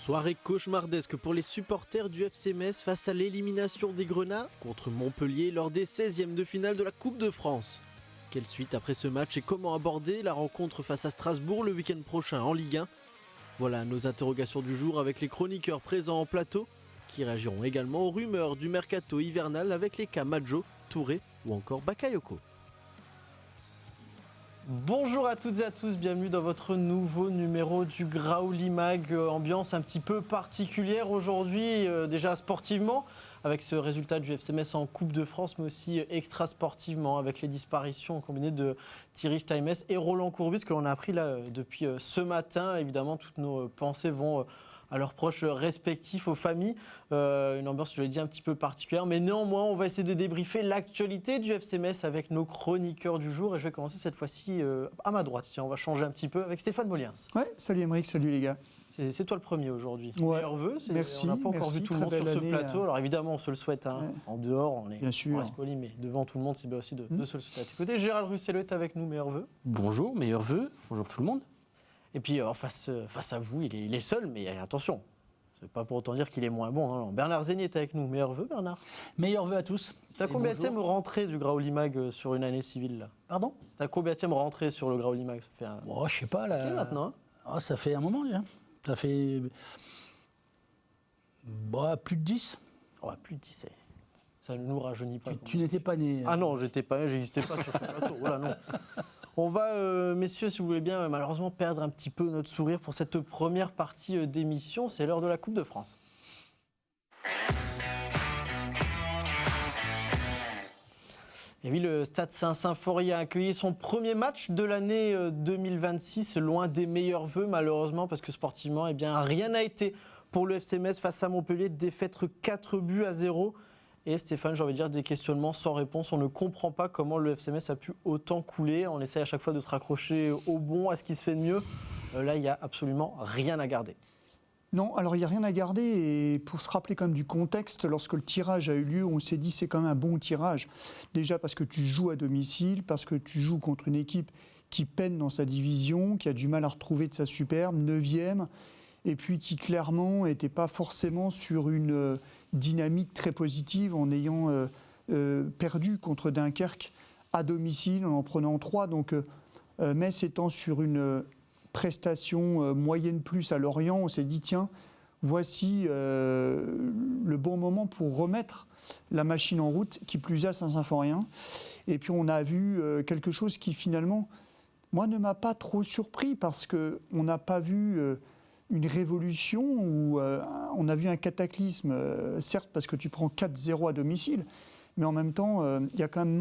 Soirée cauchemardesque pour les supporters du FC Metz face à l'élimination des Grenats contre Montpellier lors des 16e de finale de la Coupe de France. Quelle suite après ce match et comment aborder la rencontre face à Strasbourg le week-end prochain en Ligue 1 ? Voilà nos interrogations du jour avec les chroniqueurs présents en plateau qui réagiront également aux rumeurs du mercato hivernal avec les cas Maggio, Touré ou encore Bakayoko. Bonjour à toutes et à tous, bienvenue dans votre nouveau numéro du Graouli Mag. Ambiance un petit peu particulière aujourd'hui, déjà sportivement, avec ce résultat du FC Metz en Coupe de France, mais aussi extra sportivement, avec les disparitions combinées de Thierry Steinmetz et Roland Courbis, que l'on a appris là depuis ce matin. Évidemment, toutes nos pensées vont à leurs proches respectifs, aux familles. Une ambiance, je l'ai dit, un petit peu particulière. Mais néanmoins, on va essayer de débriefer l'actualité du FC Metz avec nos chroniqueurs du jour. Et je vais commencer cette fois-ci à ma droite. Tiens, on va changer un petit peu avec Stéphane Moliens. Ouais, salut Aymeric, salut les gars. C'est toi le premier aujourd'hui. Ouais. Meilleurs vœux. Merci. On n'a pas encore vu tout le monde sur ce plateau. Alors évidemment, on se le souhaite. Hein. Ouais. En dehors, on reste poli, mais devant tout le monde, c'est bien aussi de se le souhaiter. Écoutez, Gérald Russello est avec nous. Meilleurs vœux. Bonjour, meilleurs vœux. Bonjour tout le monde. Et puis face à vous, il est seul, mais attention, c'est pas pour autant dire qu'il est moins bon. Hein. Bernard Zénier est avec nous. Meilleurs vœux, Bernard. Meilleurs vœux à tous. C'est à combienième rentrée du Graouli Mag sur une année civile là ? Pardon ? C'est à combienième rentrée sur le Graouli Mag ? Je sais pas là. Maintenant. Hein. Ça fait un moment déjà. Ça fait plus de 10. Ouais, plus de 10. Ça ne nous rajeunit pas. Tu n'étais pas né. Ah non, j'existais pas sur ce plateau. Voilà, non. On va, messieurs, si vous voulez bien, malheureusement perdre un petit peu notre sourire pour cette première partie d'émission. C'est l'heure de la Coupe de France. Et oui, le Stade Saint-Symphorien a accueilli son premier match de l'année 2026, loin des meilleurs vœux malheureusement, parce que sportivement, rien n'a été pour le FC Metz face à Montpellier, défaite 4-0. Et Stéphane, j'ai envie de dire des questionnements sans réponse. On ne comprend pas comment le FC Metz a pu autant couler. On essaie à chaque fois de se raccrocher au bon, à ce qui se fait de mieux. Là, il n'y a absolument rien à garder. Non, alors il n'y a rien à garder. Et pour se rappeler quand même du contexte, lorsque le tirage a eu lieu, on s'est dit c'est quand même un bon tirage. Déjà parce que tu joues à domicile, parce que tu joues contre une équipe qui peine dans sa division, qui a du mal à retrouver de sa superbe, 9e, et puis qui clairement n'était pas forcément sur une dynamique très positive en ayant perdu contre Dunkerque à domicile, en prenant 3. Donc Metz étant sur une prestation moyenne plus à Lorient, on s'est dit tiens, voici le bon moment pour remettre la machine en route, qui plus est à Saint-Symphorien. Et puis on a vu quelque chose qui finalement, moi, ne m'a pas trop surpris parce qu'on n'a pas vu une révolution où on a vu un cataclysme, certes parce que tu prends 4-0 à domicile, mais en même temps, il y a quand même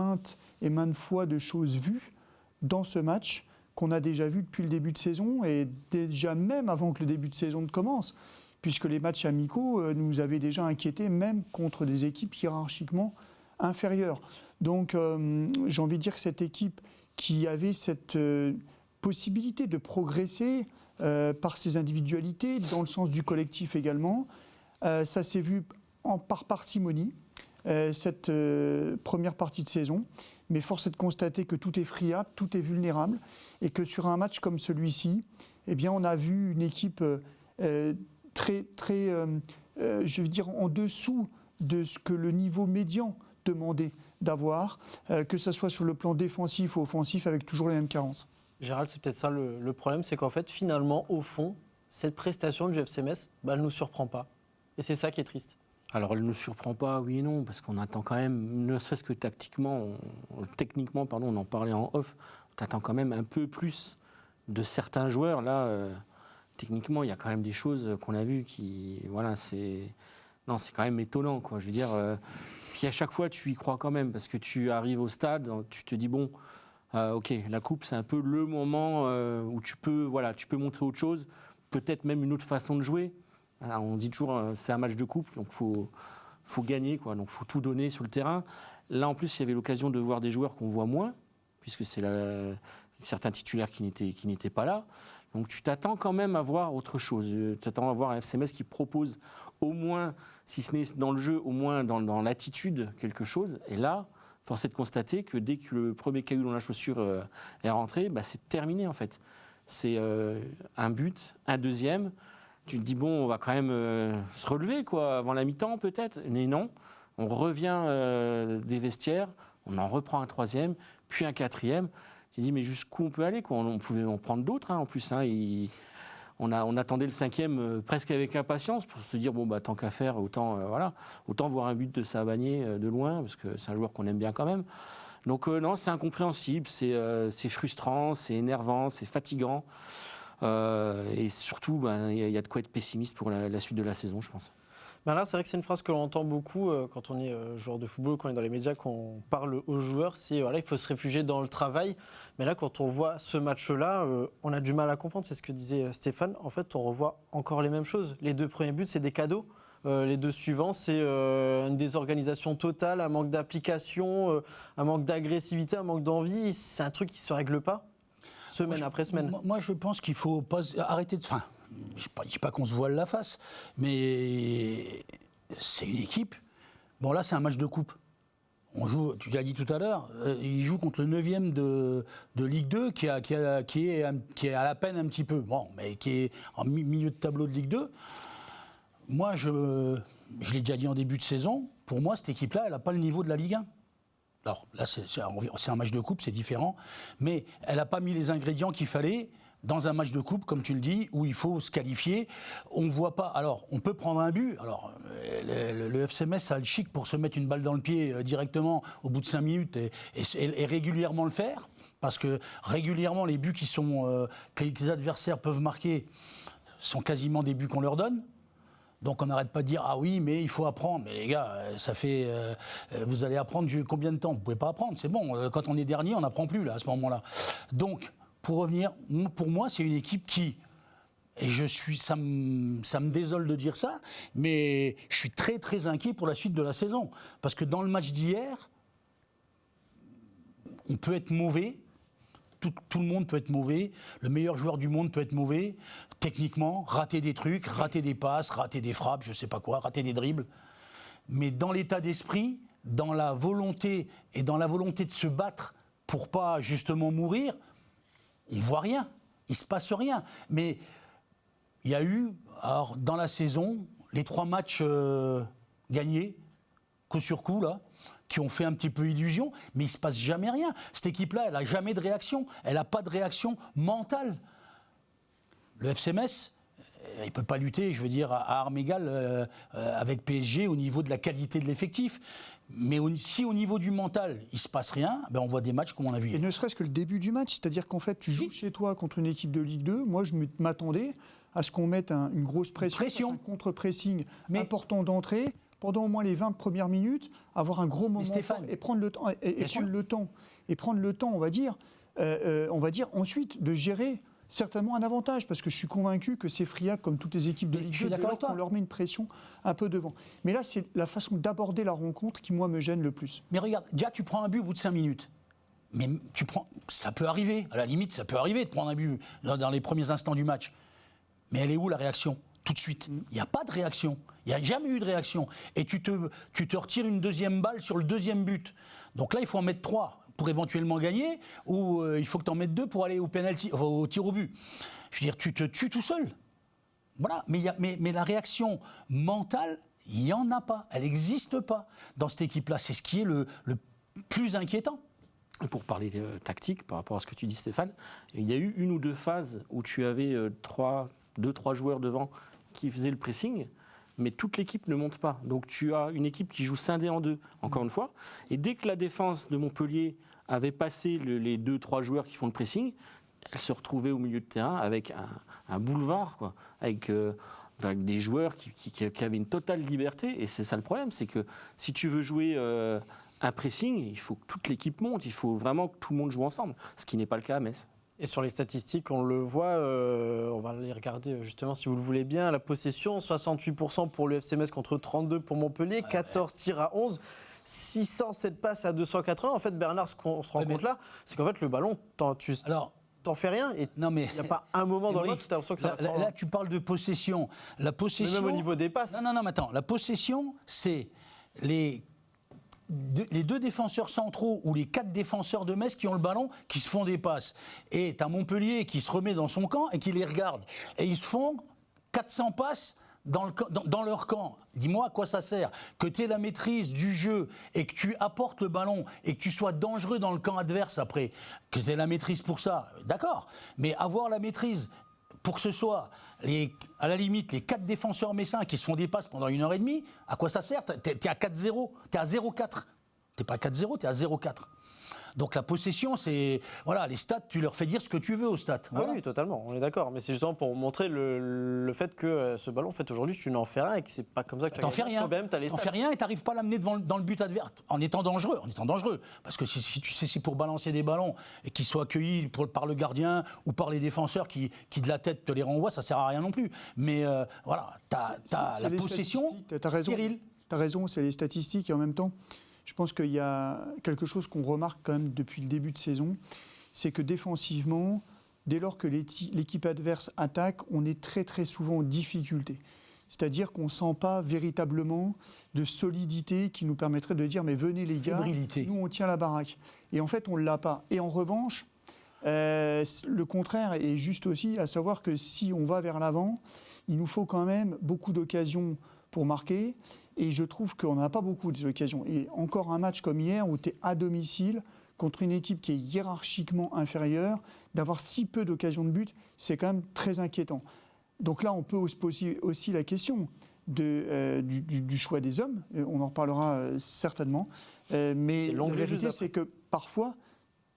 maintes fois de choses vues dans ce match qu'on a déjà vu depuis le début de saison et déjà même avant que le début de saison ne commence, puisque les matchs amicaux nous avaient déjà inquiétés, même contre des équipes hiérarchiquement inférieures. Donc j'ai envie de dire que cette équipe qui avait cette possibilité de progresser par ses individualités, dans le sens du collectif également, ça s'est vu par parcimonie, cette première partie de saison. Mais force est de constater que tout est friable, tout est vulnérable, et que sur un match comme celui-ci, on a vu une équipe très, je veux dire, en dessous de ce que le niveau médian demandait d'avoir, que ce soit sur le plan défensif ou offensif, avec toujours les mêmes carences. Gérald, c'est peut-être ça le problème, c'est qu'en fait, finalement, au fond, cette prestation du FC Metz, elle ne nous surprend pas. Et c'est ça qui est triste. Alors, elle ne nous surprend pas, oui et non, parce qu'on attend quand même, ne serait-ce que techniquement, on en parlait en off, on attend quand même un peu plus de certains joueurs. Là, techniquement, il y a quand même des choses qu'on a vues qui, voilà, c'est quand même étonnant, quoi. Je veux dire, puis à chaque fois, tu y crois quand même, parce que tu arrives au stade, tu te dis, bon, ok, la coupe, c'est un peu le moment où tu peux montrer autre chose, peut-être même une autre façon de jouer. Alors, on dit toujours, c'est un match de coupe, donc faut gagner, quoi. Donc faut tout donner sur le terrain. Là, en plus, il y avait l'occasion de voir des joueurs qu'on voit moins, puisque c'est certains titulaires qui n'étaient pas là. Donc tu t'attends quand même à voir autre chose. Tu t'attends à voir un FC Metz qui propose au moins, si ce n'est dans le jeu, au moins dans l'attitude, quelque chose. Et là, force est de constater que dès que le premier caillou dans la chaussure est rentré, c'est terminé en fait. C'est un but, un deuxième. Tu te dis, bon, on va quand même se relever, quoi, avant la mi-temps, peut-être. Mais non, on revient des vestiaires, on en reprend un troisième, puis un quatrième. Tu te dis, mais jusqu'où on peut aller, quoi. On pouvait en prendre d'autres, en plus. On attendait le cinquième presque avec impatience pour se dire, bon, bah, tant qu'à faire, autant voir un but de Savanier de loin, parce que c'est un joueur qu'on aime bien quand même. Donc non, c'est incompréhensible, c'est frustrant, c'est énervant, c'est fatigant. Et surtout, il y a de quoi être pessimiste pour la suite de la saison, je pense. Ben là, c'est vrai que c'est une phrase que l'on entend beaucoup quand on est joueur de football, quand on est dans les médias, quand on parle aux joueurs, c'est voilà, il faut se réfugier dans le travail. Mais là, quand on voit ce match-là, on a du mal à comprendre, c'est ce que disait Stéphane. En fait, on revoit encore les mêmes choses. Les 2 premiers buts, c'est des cadeaux. Les 2 suivants, c'est une désorganisation totale, un manque d'application, un manque d'agressivité, un manque d'envie. C'est un truc qui ne se règle pas semaine après semaine. Moi, je pense qu'il ne faut pas arrêter de... Enfin, je ne dis pas qu'on se voile la face, mais c'est une équipe. Bon, là, c'est un match de coupe. On joue, tu l'as dit tout à l'heure, il joue contre le 9e de Ligue 2 qui est à la peine un petit peu. Bon, mais qui est en milieu de tableau de Ligue 2. Moi, je l'ai déjà dit en début de saison, pour moi, cette équipe-là, elle n'a pas le niveau de la Ligue 1. Alors là, c'est un match de coupe, c'est différent, mais elle n'a pas mis les ingrédients qu'il fallait dans un match de coupe, comme tu le dis, où il faut se qualifier. On ne voit pas... Alors, on peut prendre un but. Alors, le FC Metz a le chic pour se mettre une balle dans le pied directement au bout de 5 minutes et régulièrement le faire, parce que régulièrement, les buts que les adversaires peuvent marquer sont quasiment des buts qu'on leur donne. Donc on n'arrête pas de dire « Ah oui, mais il faut apprendre ». Mais les gars, ça fait... vous allez apprendre combien de temps ? Vous ne pouvez pas apprendre, c'est bon. Quand on est dernier, on n'apprend plus là, à ce moment-là. Donc, pour revenir, pour moi, c'est une équipe qui... Et ça me désole de dire ça, mais je suis très très inquiet pour la suite de la saison. Parce que dans le match d'hier, on peut être mauvais. Tout le monde peut être mauvais, le meilleur joueur du monde peut être mauvais, techniquement, rater des trucs, rater des passes, rater des frappes, je sais pas quoi, rater des dribbles. Mais dans l'état d'esprit, dans la volonté de se battre pour pas justement mourir, on voit rien, il se passe rien. Mais il y a eu, alors, dans la saison, les 3 matchs gagnés, coup sur coup, là, qui ont fait un petit peu illusion, mais il ne se passe jamais rien. Cette équipe-là, elle n'a jamais de réaction. Elle n'a pas de réaction mentale. Le FC Metz, il ne peut pas lutter, je veux dire, à armes égales avec PSG au niveau de la qualité de l'effectif. Mais si au niveau du mental, il ne se passe rien, ben on voit des matchs comme on a vu hier. Et ne serait-ce que le début du match, c'est-à-dire qu'en fait, tu joues chez toi contre une équipe de Ligue 2. Moi, je m'attendais à ce qu'on mette une grosse pression. Un contre-pressing important d'entrée. Pendant au moins les 20 premières minutes, avoir un gros moment et prendre le temps, et prendre le temps, on va dire ensuite de gérer certainement un avantage, parce que je suis convaincu que c'est friable comme toutes les équipes de Ligue 2, qu'on leur met une pression un peu devant. Mais là, c'est la façon d'aborder la rencontre qui, moi, me gêne le plus. Mais regarde, déjà, tu prends un but au bout de 5 minutes. Mais ça peut arriver, à la limite, ça peut arriver de prendre un but dans les premiers instants du match. Mais elle est où la réaction ? Tout de suite. Il n'y a pas de réaction. Il n'y a jamais eu de réaction. Et tu te retires une deuxième balle sur le deuxième but. Donc là, il faut en mettre 3 pour éventuellement gagner, ou il faut que tu en mettes 2 pour aller au penalty, enfin, au tir au but. Je veux dire, tu te tues tout seul. Voilà. Mais la réaction mentale, il n'y en a pas. Elle n'existe pas dans cette équipe-là. C'est ce qui est le plus inquiétant. Pour parler tactique, par rapport à ce que tu dis, Stéphane, il y a eu 1 ou 2 phases où tu avais 2-3 joueurs devant qui faisaient le pressing, mais toute l'équipe ne monte pas. Donc tu as une équipe qui joue scindée en 2, encore une fois, et dès que la défense de Montpellier avait passé les 2-3 joueurs qui font le pressing, elle se retrouvait au milieu de terrain avec un boulevard, quoi, avec des joueurs qui avaient une totale liberté, et c'est ça le problème, c'est que si tu veux jouer un pressing, il faut que toute l'équipe monte, il faut vraiment que tout le monde joue ensemble, ce qui n'est pas le cas à Metz. Et sur les statistiques, on le voit, on va les regarder justement si vous le voulez bien. La possession, 68% pour le FC Metz contre 32% pour Montpellier, 14 tirs à 11, 607 passes à 280. En fait, Bernard, ce qu'on se rend compte là, c'est qu'en fait, le ballon, t'en fais rien. Et il n'y a pas un moment dans le match où tu as l'impression que ça reste là, tu parles de possession. La possession. Mais même au niveau des passes. Non, mais attends. La possession, c'est les 2 défenseurs centraux ou les 4 défenseurs de Metz qui ont le ballon, qui se font des passes. Et tu as Montpellier qui se remet dans son camp et qui les regarde. Et ils se font 400 passes dans leur camp. Dis-moi à quoi ça sert. Que tu aies la maîtrise du jeu et que tu apportes le ballon et que tu sois dangereux dans le camp adverse après, que tu aies la maîtrise pour ça, d'accord. Mais avoir la maîtrise pour que ce soit, à la limite, les 4 défenseurs messins qui se font des passes pendant 1h30, à quoi ça sert? T'es à 4-0, t'es à 0-4. T'es pas à 4-0, t'es à 0-4. Donc la possession, c'est... Voilà, les stats, tu leur fais dire ce que tu veux aux stats. Voilà. Oui, totalement, on est d'accord. Mais c'est justement pour montrer le fait que ce ballon, en fait, aujourd'hui, tu n'en fais rien et que c'est pas comme ça que tu T'en fais rien. T'en fais rien et t'arrives pas à l'amener dans le but adverse en étant dangereux. Parce que si tu sais, c'est pour balancer des ballons et qu'ils soient accueillis par le gardien ou par les défenseurs qui de la tête te les renvoient, ça sert à rien non plus. Mais voilà, t'as la possession stérile. T'as raison, c'est les statistiques et en même temps, je pense qu'il y a quelque chose qu'on remarque quand même depuis le début de saison, c'est que défensivement, dès lors que l'équipe adverse attaque, on est très très souvent en difficulté. C'est-à-dire qu'on ne sent pas véritablement de solidité qui nous permettrait de dire « mais venez les gars, nous on tient la baraque ». Et en fait, on ne l'a pas. Et en revanche, le contraire est juste aussi, à savoir que si on va vers l'avant, il nous faut quand même beaucoup d'occasions pour marquer. Et je trouve qu'on n'a pas beaucoup d'occasions. Et encore un match comme hier où tu es à domicile contre une équipe qui est hiérarchiquement inférieure, d'avoir si peu d'occasions de but, c'est quand même très inquiétant. Donc là, on peut se poser aussi la question du choix des hommes. On en reparlera certainement. Mais la vérité, c'est que parfois,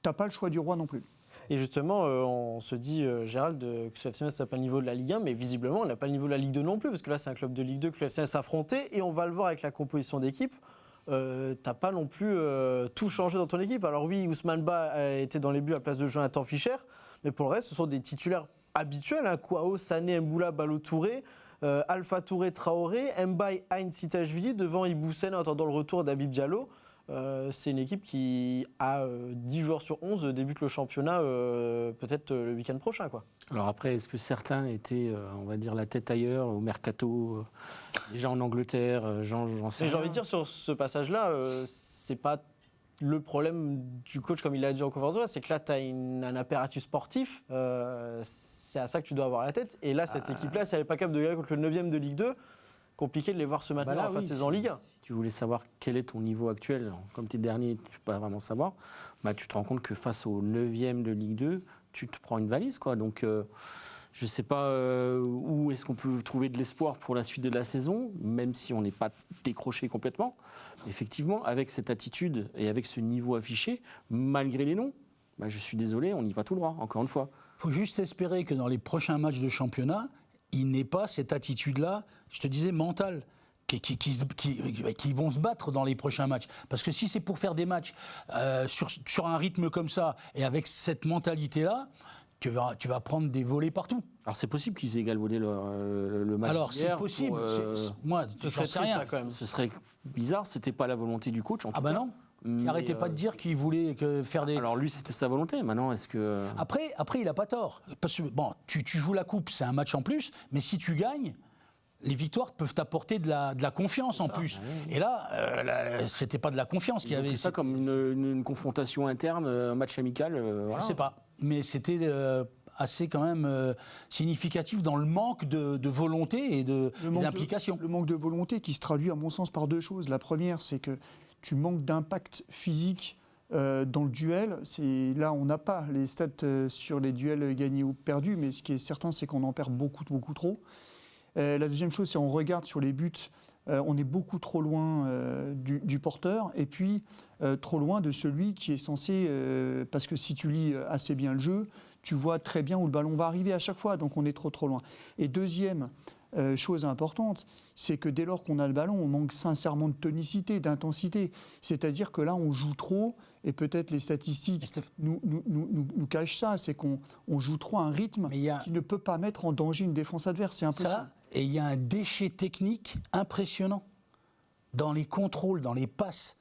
tu n'as pas le choix du roi non plus. Et justement, on se dit, Gérald, que le FC Metz n'a pas le niveau de la Ligue 1, mais visiblement, on n'a pas le niveau de la Ligue 2 non plus, parce que là, c'est un club de Ligue 2 que le FC Metz a affronté, et on va le voir avec la composition d'équipe. T'as pas non plus tout changé dans ton équipe. Alors oui, Ousmane Ba a été dans les buts à la place de Jonathan Fischer, mais pour le reste, ce sont des titulaires habituels, hein, Kouao, Sané, Mboula, Ballo-Touré, Alpha Touré, Traoré, Mbaye, Aïn, Sitachvili, devant Iboussen en attendant le retour d'Habib Diallo. C'est une équipe qui a 10 joueurs sur 11 débute le championnat peut-être le week-end prochain, quoi. Alors après, est-ce que certains étaient, on va dire, la tête ailleurs, au mercato, déjà en Angleterre, j'en sais rien. J'ai envie de dire, sur ce passage-là, c'est pas le problème du coach, comme il l'a dit en conférence de presse, c'est que là, tu as un impératif sportif, c'est à ça que tu dois avoir la tête. Et là, cette équipe-là, si elle n'est pas capable de gagner contre le 9e de Ligue 2, compliqué de les voir se maintenir en fin de saison en Ligue 1. Si tu voulais savoir quel est ton niveau actuel, comme tu es dernier, tu ne peux pas vraiment savoir, bah, tu te rends compte que face au 9e de Ligue 2, tu te prends une valise, quoi. Donc, je ne sais pas où est-ce qu'on peut trouver de l'espoir pour la suite de la saison, même si on n'est pas décroché complètement. Effectivement, avec cette attitude et avec ce niveau affiché, malgré les noms, bah, je suis désolé, on y va tout droit, encore une fois. Il faut juste espérer que dans les prochains matchs de championnat, il n'ait pas cette attitude-là, je te disais, mentale, qui vont se battre dans les prochains matchs. Parce que si c'est pour faire des matchs sur un rythme comme ça, et avec cette mentalité-là, tu vas prendre des volets partout. Alors c'est possible qu'ils aient égalvolé le match. Alors d'hier c'est possible, moi, ce serait triste, rien. Quand même. Ce serait bizarre, c'était pas la volonté du coach en tout cas. Non. Arrêtez pas de dire qu'il voulait faire des... Alors lui, c'était sa volonté. Maintenant, est-ce que... Après, il n'a pas tort. Parce que, bon, tu joues la coupe, c'est un match en plus, mais si tu gagnes, les victoires peuvent t'apporter de la confiance en plus. Oui. Et là, c'était pas de la confiance qu'il y avait. C'était ça comme une confrontation interne, un match amical. Je sais pas, mais c'était assez quand même significatif dans le manque de volonté et d'implication. Le manque de volonté qui se traduit, à mon sens, par deux choses. La première, c'est que tu manques d'impact physique dans le duel. Là, on n'a pas les stats sur les duels gagnés ou perdus, mais ce qui est certain, c'est qu'on en perd beaucoup trop. La deuxième chose, c'est qu'on regarde sur les buts, on est beaucoup trop loin du porteur, et puis trop loin de celui qui est censé... parce que si tu lis assez bien le jeu, tu vois très bien où le ballon va arriver à chaque fois, donc on est trop loin. Et deuxième chose importante, c'est que dès lors qu'on a le ballon, on manque sincèrement de tonicité, d'intensité. C'est-à-dire que là, on joue trop, et peut-être les statistiques nous cachent ça, c'est qu'on joue trop à un rythme qui ne peut pas mettre en danger une défense adverse. C'est impossible. Ça, et il y a un déchet technique impressionnant dans les contrôles, dans les passes.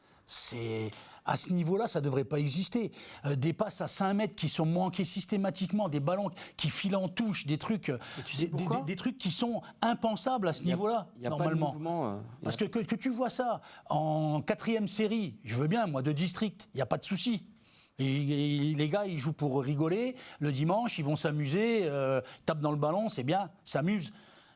À ce niveau-là, ça ne devrait pas exister. Des passes à 5 mètres qui sont manquées systématiquement, des ballons qui filent en touche, des trucs, des trucs qui sont impensables à ce niveau-là, normalement. Pas de mouvement, Parce que tu vois ça en 4e série, je veux bien, moi, de district, il n'y a pas de souci. Et les gars, ils jouent pour rigoler. Le dimanche, ils vont s'amuser, tapent dans le ballon, c'est bien, s'amusent.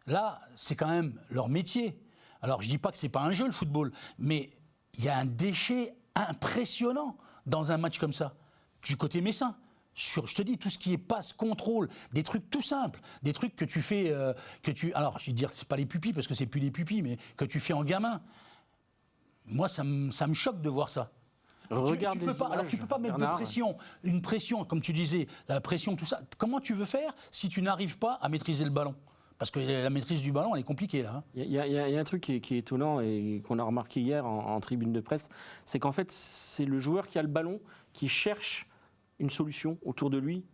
Là, c'est quand même leur métier. Alors, je ne dis pas que ce n'est pas un jeu, le football, mais il y a un déchet impressionnant dans un match comme ça, du côté messin. Je te dis, tout ce qui est passe, contrôle, des trucs tout simples, des trucs que tu fais, alors, je vais dire, c'est pas les pupilles, parce que c'est plus les pupilles, mais que tu fais en gamin. Moi, ça me choque de voir ça. Regarde tu peux pas mettre Bernard, de pression, une pression, comme tu disais, la pression, tout ça. Comment tu veux faire si tu n'arrives pas à maîtriser le ballon ? Parce que la maîtrise du ballon, elle est compliquée, là. Il y a un truc qui est étonnant et qu'on a remarqué hier en tribune de presse, c'est qu'en fait, c'est le joueur qui a le ballon qui cherche une solution autour de lui.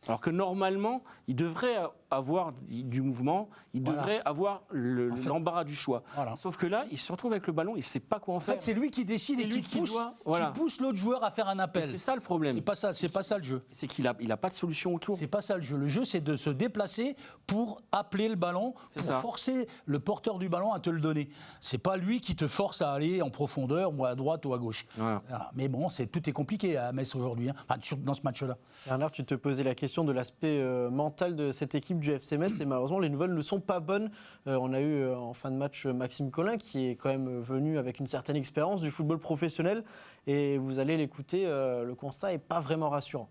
Alors que normalement, il devrait avoir du mouvement, il devrait avoir l'embarras du choix. Voilà. Sauf que là, il se retrouve avec le ballon, il ne sait pas quoi en faire. En fait, c'est lui qui décide et qui pousse l'autre joueur à faire un appel. Et c'est ça le problème. C'est pas ça le jeu. C'est qu'il a pas de solution autour. C'est pas ça le jeu. Le jeu, c'est de se déplacer pour appeler le ballon, forcer le porteur du ballon à te le donner. C'est pas lui qui te force à aller en profondeur, ou à droite ou à gauche. Voilà. Mais bon, tout est compliqué à Metz aujourd'hui, dans ce match-là. Bernard, tu te posais la question de l'aspect mental de cette équipe du FC Metz et malheureusement les nouvelles ne sont pas bonnes. On a eu en fin de match Maxime Collin qui est quand même venu avec une certaine expérience du football professionnel et vous allez l'écouter, le constat n'est pas vraiment rassurant.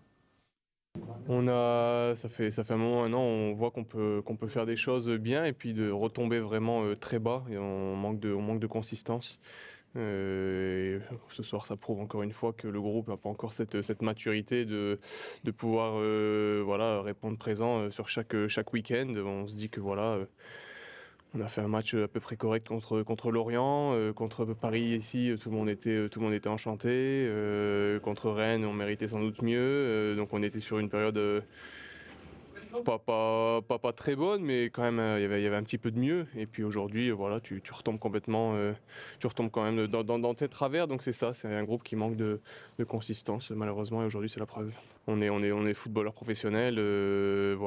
Ça fait un moment maintenant, on voit qu'on peut faire des choses bien et puis de retomber vraiment très bas et on manque de consistance. Et ce soir, ça prouve encore une fois que le groupe n'a pas encore cette maturité de pouvoir répondre présent sur chaque week-end. On se dit que on a fait un match à peu près correct contre Lorient, contre Paris ici, tout le monde était enchanté. Contre Rennes, on méritait sans doute mieux. Donc on était sur une période pas très bonne, mais quand même il y avait un petit peu de mieux. Et puis aujourd'hui, tu retombes complètement, tu retombes quand même dans tes travers. Donc c'est un groupe qui manque de consistance malheureusement. Et aujourd'hui, c'est la preuve. On est footballeurs professionnels. Il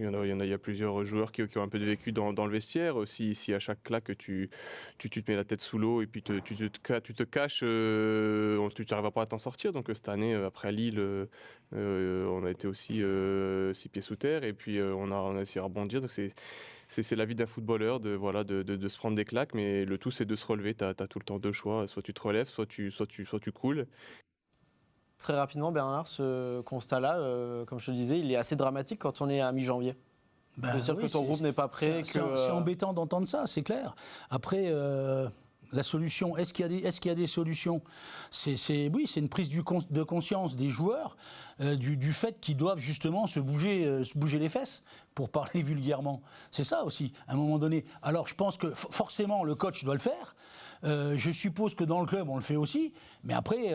y a plusieurs joueurs qui ont un peu de vécu dans le vestiaire. Si à chaque claque tu te mets la tête sous l'eau et puis tu te caches, tu n'arriveras pas à t'en sortir. Donc cette année, après Lille, on a été aussi 6 pieds sous terre et puis on a essayé de rebondir. Donc c'est la vie d'un footballeur de se prendre des claques, mais le tout c'est de se relever. Tu as tout le temps deux choix, soit tu te relèves, soit tu coules. Très rapidement Bernard, ce constat-là, comme je te disais, il est assez dramatique quand on est à mi-janvier. C'est-à-dire que ton groupe n'est pas prêt. C'est embêtant d'entendre ça, c'est clair. Après, la solution, est-ce qu'il y a des solutions ? Oui, c'est une prise de conscience des joueurs du fait qu'ils doivent justement se bouger les fesses, pour parler vulgairement. C'est ça aussi, à un moment donné. Alors je pense que forcément le coach doit le faire. Je suppose que dans le club on le fait aussi, mais après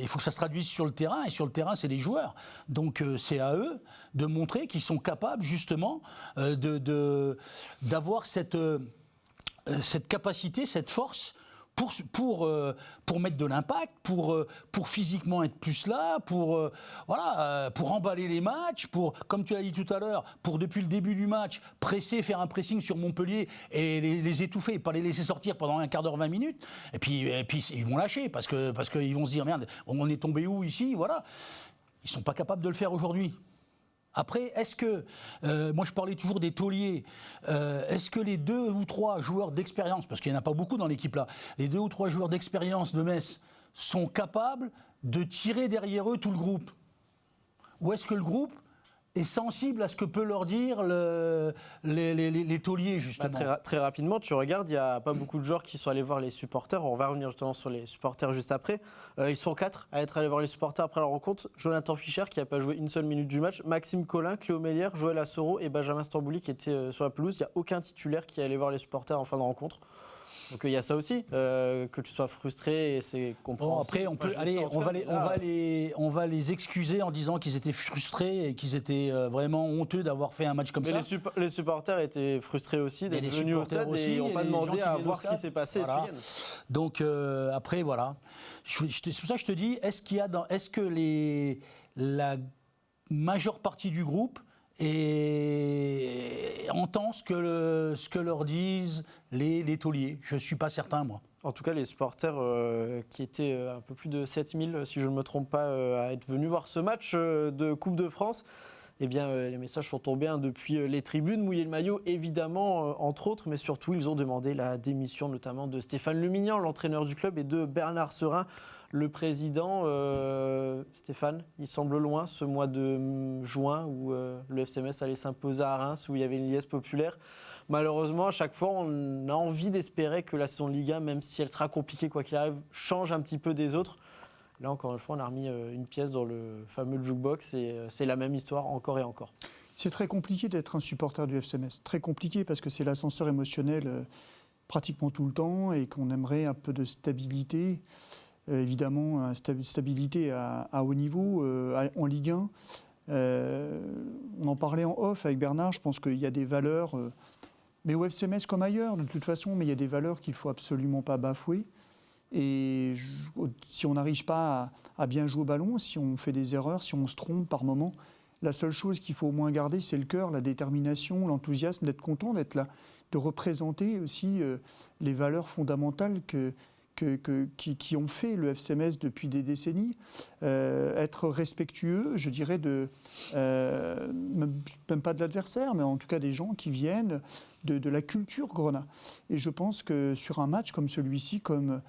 il faut que ça se traduise sur le terrain, et sur le terrain c'est les joueurs. Donc c'est à eux de montrer qu'ils sont capables justement d'avoir cette capacité, cette force pour mettre de l'impact, pour physiquement être plus là, pour emballer les matchs, comme tu l'as dit tout à l'heure, pour depuis le début du match faire un pressing sur Montpellier et les étouffer, pas les laisser sortir pendant un quart d'heure, 20 minutes. Et puis ils vont lâcher parce qu'ils vont se dire merde, on est tombé où ici, voilà. Ils sont pas capables de le faire aujourd'hui. Après, est-ce que, moi je parlais toujours des tauliers, est-ce que les 2 ou 3 joueurs d'expérience, parce qu'il n'y en a pas beaucoup dans l'équipe là, les 2 ou 3 joueurs d'expérience de Metz sont capables de tirer derrière eux tout le groupe ? Ou est-ce que le groupe est sensible à ce que peut leur dire les tauliers, justement ? Très rapidement, tu regardes, il n'y a pas beaucoup de joueurs qui sont allés voir les supporters. On va revenir justement sur les supporters juste après. Ils sont 4 à être allés voir les supporters après la rencontre. Jonathan Fischer, qui n'a pas joué une seule minute du match. Maxime Collin, Cléo Mélière, Joël Assoro et Benjamin Stambouli qui étaient sur la pelouse. Il n'y a aucun titulaire qui est allé voir les supporters en fin de rencontre. Donc il y a ça aussi, que tu sois frustré, et c'est compréhensible. Bon, après, on va les excuser en disant qu'ils étaient frustrés et qu'ils étaient vraiment honteux d'avoir fait un match comme ça. Les supporters étaient frustrés aussi d'être venus au stade et n'ont pas demandé à voir ce qui s'est passé ce week-end. Donc après, voilà. C'est pour ça que je te dis, est-ce que la majeure partie du groupe entend ce que leur disent les tauliers? Je ne suis pas certain, moi. En tout cas, les supporters qui étaient un peu plus de 7000, si je ne me trompe pas, à être venus voir ce match de Coupe de France, Eh bien, les messages sont tombés depuis les tribunes. Mouiller le maillot, évidemment, entre autres, mais surtout, ils ont demandé la démission notamment de Stéphane Lemignan, l'entraîneur du club, et de Bernard Serin, le président. Stéphane, il semble loin ce mois de juin où le FC Metz allait s'imposer à Reims, où il y avait une liesse populaire. Malheureusement, à chaque fois, on a envie d'espérer que la saison de Ligue 1, même si elle sera compliquée quoi qu'il arrive, change un petit peu des autres. Là, encore une fois, on a remis une pièce dans le fameux jukebox et c'est la même histoire encore et encore. C'est très compliqué d'être un supporter du FC Metz. Très compliqué parce que c'est l'ascenseur émotionnel pratiquement tout le temps et qu'on aimerait un peu de stabilité. Évidemment, stabilité à haut niveau, en Ligue 1. On en parlait en off avec Bernard, je pense qu'il y a des valeurs, mais au FC Metz comme ailleurs de toute façon, mais il y a des valeurs qu'il ne faut absolument pas bafouer. Et si on n'arrive pas à bien jouer au ballon, si on fait des erreurs, si on se trompe par moment, la seule chose qu'il faut au moins garder, c'est le cœur, la détermination, l'enthousiasme, d'être content, d'être là, de représenter aussi les valeurs fondamentales qui ont fait le FC Metz depuis des décennies, être respectueux, je dirais, même pas de l'adversaire, mais en tout cas des gens qui viennent de la culture grenat. Et je pense que sur un match comme celui-ci, comme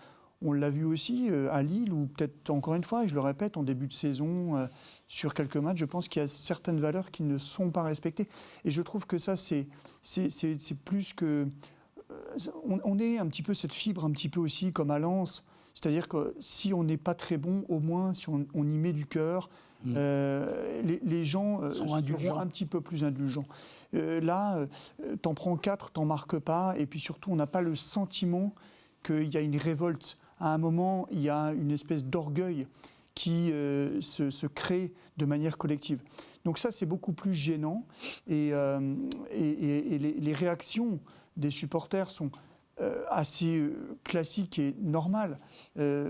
on l'a vu aussi à Lille, ou peut-être encore une fois, et je le répète, en début de saison, sur quelques matchs, je pense qu'il y a certaines valeurs qui ne sont pas respectées. Et je trouve que ça, c'est plus que... On est un petit peu cette fibre, un petit peu aussi comme à Lens. C'est-à-dire que si on n'est pas très bon, au moins si on y met du cœur, les gens seront un petit peu plus indulgents. Là, t'en prends 4, t'en marques pas, et puis surtout, on n'a pas le sentiment qu'il y a une révolte. À un moment, il y a une espèce d'orgueil qui se crée de manière collective. Donc ça, c'est beaucoup plus gênant, et les réactions des supporters sont assez classiques et normales,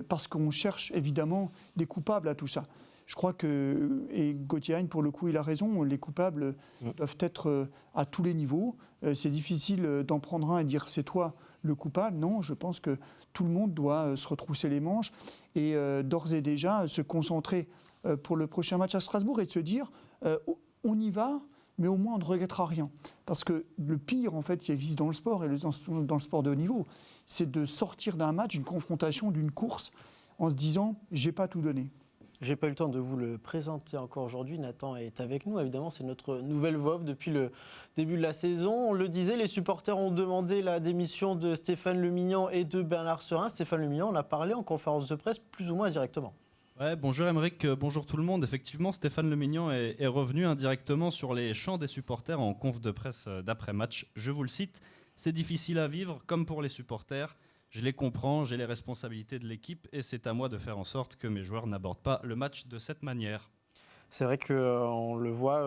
parce qu'on cherche évidemment des coupables à tout ça. Je crois que, et Gauthier Hein, pour le coup, il a raison, les coupables doivent être à tous les niveaux. C'est difficile d'en prendre un et dire c'est toi le coupable. Non, je pense que tout le monde doit se retrousser les manches et d'ores et déjà se concentrer pour le prochain match à Strasbourg et de se dire on y va, mais au moins on ne regrettera rien. Parce que le pire, en fait, qui existe dans le sport, et dans le sport de haut niveau, c'est de sortir d'un match, d'une confrontation, d'une course, en se disant « j'ai pas tout donné ». J'ai pas eu le temps de vous le présenter encore aujourd'hui. Nathan est avec nous, évidemment, c'est notre nouvelle voix off depuis le début de la saison. On le disait, les supporters ont demandé la démission de Stéphane Lemignan et de Bernard Serin. Stéphane Lemignan en a parlé en conférence de presse plus ou moins directement. Ouais, bonjour Aymeric, bonjour tout le monde. Effectivement, Stéphane Lemignan est revenu indirectement sur les chants des supporters en conf de presse d'après-match. Je vous le cite, « C'est difficile à vivre, comme pour les supporters. Je les comprends, j'ai les responsabilités de l'équipe et c'est à moi de faire en sorte que mes joueurs n'abordent pas le match de cette manière. » C'est vrai qu'on le voit,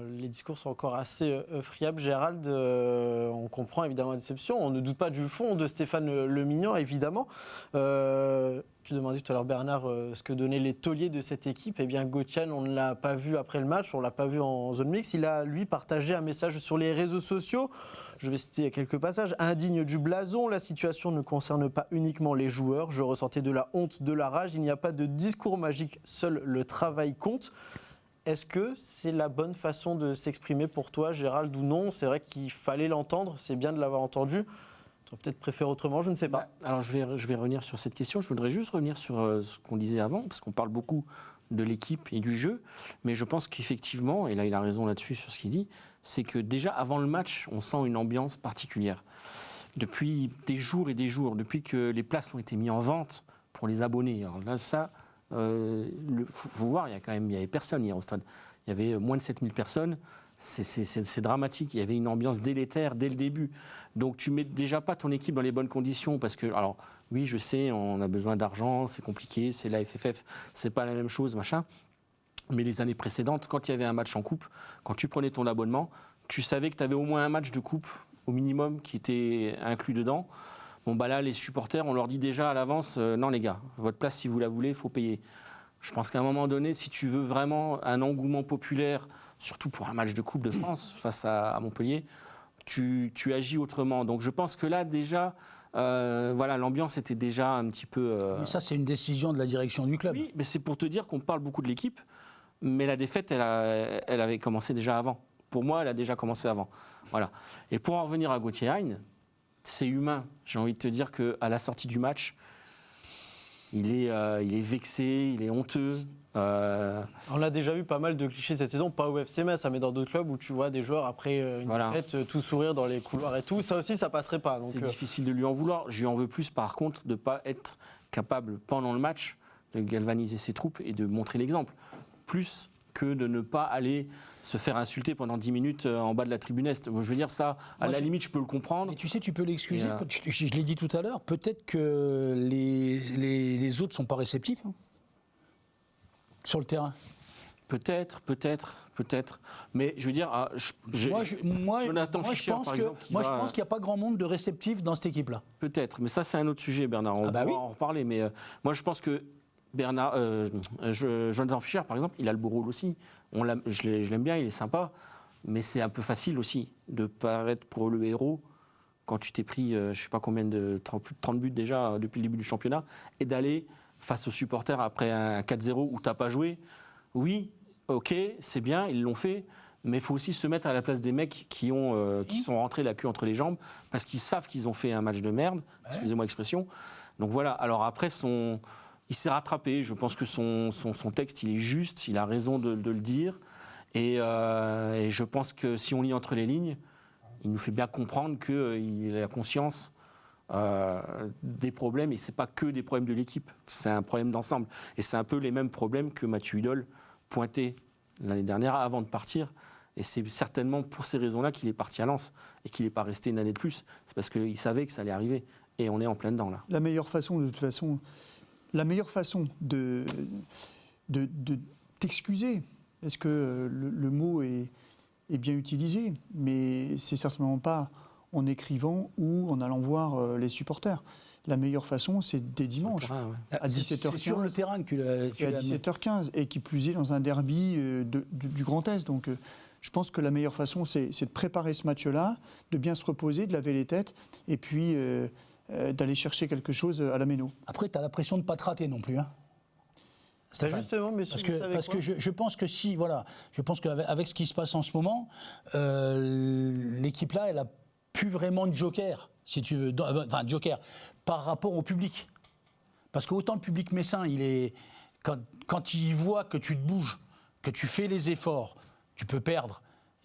les discours sont encore assez friables. Gérald, on comprend évidemment la déception. On ne doute pas du fond de Stéphane Lemignan, évidemment. Tu demandais tout à l'heure, Bernard, ce que donnaient les tauliers de cette équipe. Eh bien, Gauthier, on ne l'a pas vu après le match, on ne l'a pas vu en zone mixte. Il a, lui, partagé un message sur les réseaux sociaux. Je vais citer quelques passages. « Indigne du blason, la situation ne concerne pas uniquement les joueurs. Je ressentais de la honte, de la rage. Il n'y a pas de discours magique, seul le travail compte. » Est-ce que c'est la bonne façon de s'exprimer pour toi, Gérald, ou non? C'est vrai qu'il fallait l'entendre, c'est bien de l'avoir entendu. Tu aurais peut-être préféré autrement, je ne sais pas. Alors je vais revenir sur cette question. Je voudrais juste revenir sur ce qu'on disait avant, parce qu'on parle beaucoup de l'équipe et du jeu, mais je pense qu'effectivement, et là il a raison là-dessus sur ce qu'il dit, c'est que déjà avant le match, on sent une ambiance particulière. Depuis des jours et des jours, depuis que les places ont été mises en vente pour les abonnés, alors là ça... faut voir, il y avait personne hier au stade. Il y avait moins de 7000 personnes. C'est dramatique. Il y avait une ambiance délétère dès le début. Donc tu mets déjà pas ton équipe dans les bonnes conditions parce que, alors oui, je sais, on a besoin d'argent, c'est compliqué, c'est la FFF, c'est pas la même chose, machin. Mais les années précédentes, quand il y avait un match en coupe, quand tu prenais ton abonnement, tu savais que tu avais au moins un match de coupe au minimum qui était inclus dedans. Bon, bah là, les supporters, on leur dit déjà à l'avance, non les gars, votre place, si vous la voulez, il faut payer. Je pense qu'à un moment donné, si tu veux vraiment un engouement populaire, surtout pour un match de Coupe de France face à Montpellier, tu agis autrement. Donc je pense que là, déjà, voilà, l'ambiance était déjà un petit peu... Mais ça, c'est une décision de la direction du club. Oui, mais c'est pour te dire qu'on parle beaucoup de l'équipe. mais la défaite, elle avait commencé déjà avant. Pour moi, elle a déjà commencé avant. Voilà. Et pour en revenir à Gauthier Hein, c'est humain. J'ai envie de te dire qu'à la sortie du match, il est vexé, il est honteux. On a déjà vu pas mal de clichés cette saison, pas au FC Metz, mais dans d'autres clubs où tu vois des joueurs après une défaite tout sourire dans les couloirs et tout. Ça aussi, ça passerait pas. C'est difficile de lui en vouloir. Je lui en veux plus, par contre, de ne pas être capable, pendant le match, de galvaniser ses troupes et de montrer l'exemple. Plus que de ne pas aller se faire insulter pendant 10 minutes en bas de la tribune Est. Je veux dire, ça, à la limite, je peux le comprendre. Mais tu sais, tu peux l'excuser. Je l'ai dit tout à l'heure, peut-être que les autres ne sont pas réceptifs sur le terrain. Peut-être. Mais je veux dire, Jonathan Fischer, par exemple. Je pense qu'il n'y a pas grand monde de réceptifs dans cette équipe-là. Peut-être, mais ça, c'est un autre sujet, Bernard. On va en reparler. Mais moi, je pense que Jonathan Fischer, par exemple, il a le beau rôle aussi. Je l'aime bien, il est sympa. Mais c'est un peu facile aussi de paraître pour le héros quand tu t'es pris, je ne sais pas combien plus de 30 buts déjà depuis le début du championnat, et d'aller face aux supporters après un 4-0 où tu n'as pas joué. Oui, ok, c'est bien, ils l'ont fait, mais il faut aussi se mettre à la place des mecs qui sont rentrés la queue entre les jambes parce qu'ils savent qu'ils ont fait un match de merde, excusez-moi l'expression. Donc voilà, alors après, il s'est rattrapé, je pense que son texte, il est juste, il a raison de le dire, et je pense que si on lit entre les lignes, il nous fait bien comprendre qu'il a conscience des problèmes, et ce n'est pas que des problèmes de l'équipe, c'est un problème d'ensemble. Et c'est un peu les mêmes problèmes que Mathieu Hudol pointait l'année dernière avant de partir. Et c'est certainement pour ces raisons-là qu'il est parti à Lens et qu'il n'est pas resté une année de plus. C'est parce qu'il savait que ça allait arriver. Et on est en plein dedans là. La meilleure façon, de toute façon, de t'excuser, est-ce que le mot est bien utilisé, mais c'est certainement pas en écrivant ou en allant voir les supporters. La meilleure façon, c'est dès dimanche, à 17h15. C'est sur le terrain que tu l'as. À 17h15, et qui plus est dans un derby du Grand Est. Donc, je pense que la meilleure façon, c'est de préparer ce match-là, de bien se reposer, de laver les têtes, et puis d'aller chercher quelque chose à la méno. Après, tu as l'impression de ne pas te rater non plus. Justement, monsieur, parce que je pense que je pense qu'avec ce qui se passe en ce moment, l'équipe là, elle a plus vraiment de joker, si tu veux, joker par rapport au public. Parce que autant le public messin, quand il voit que tu te bouges, que tu fais les efforts, tu peux perdre,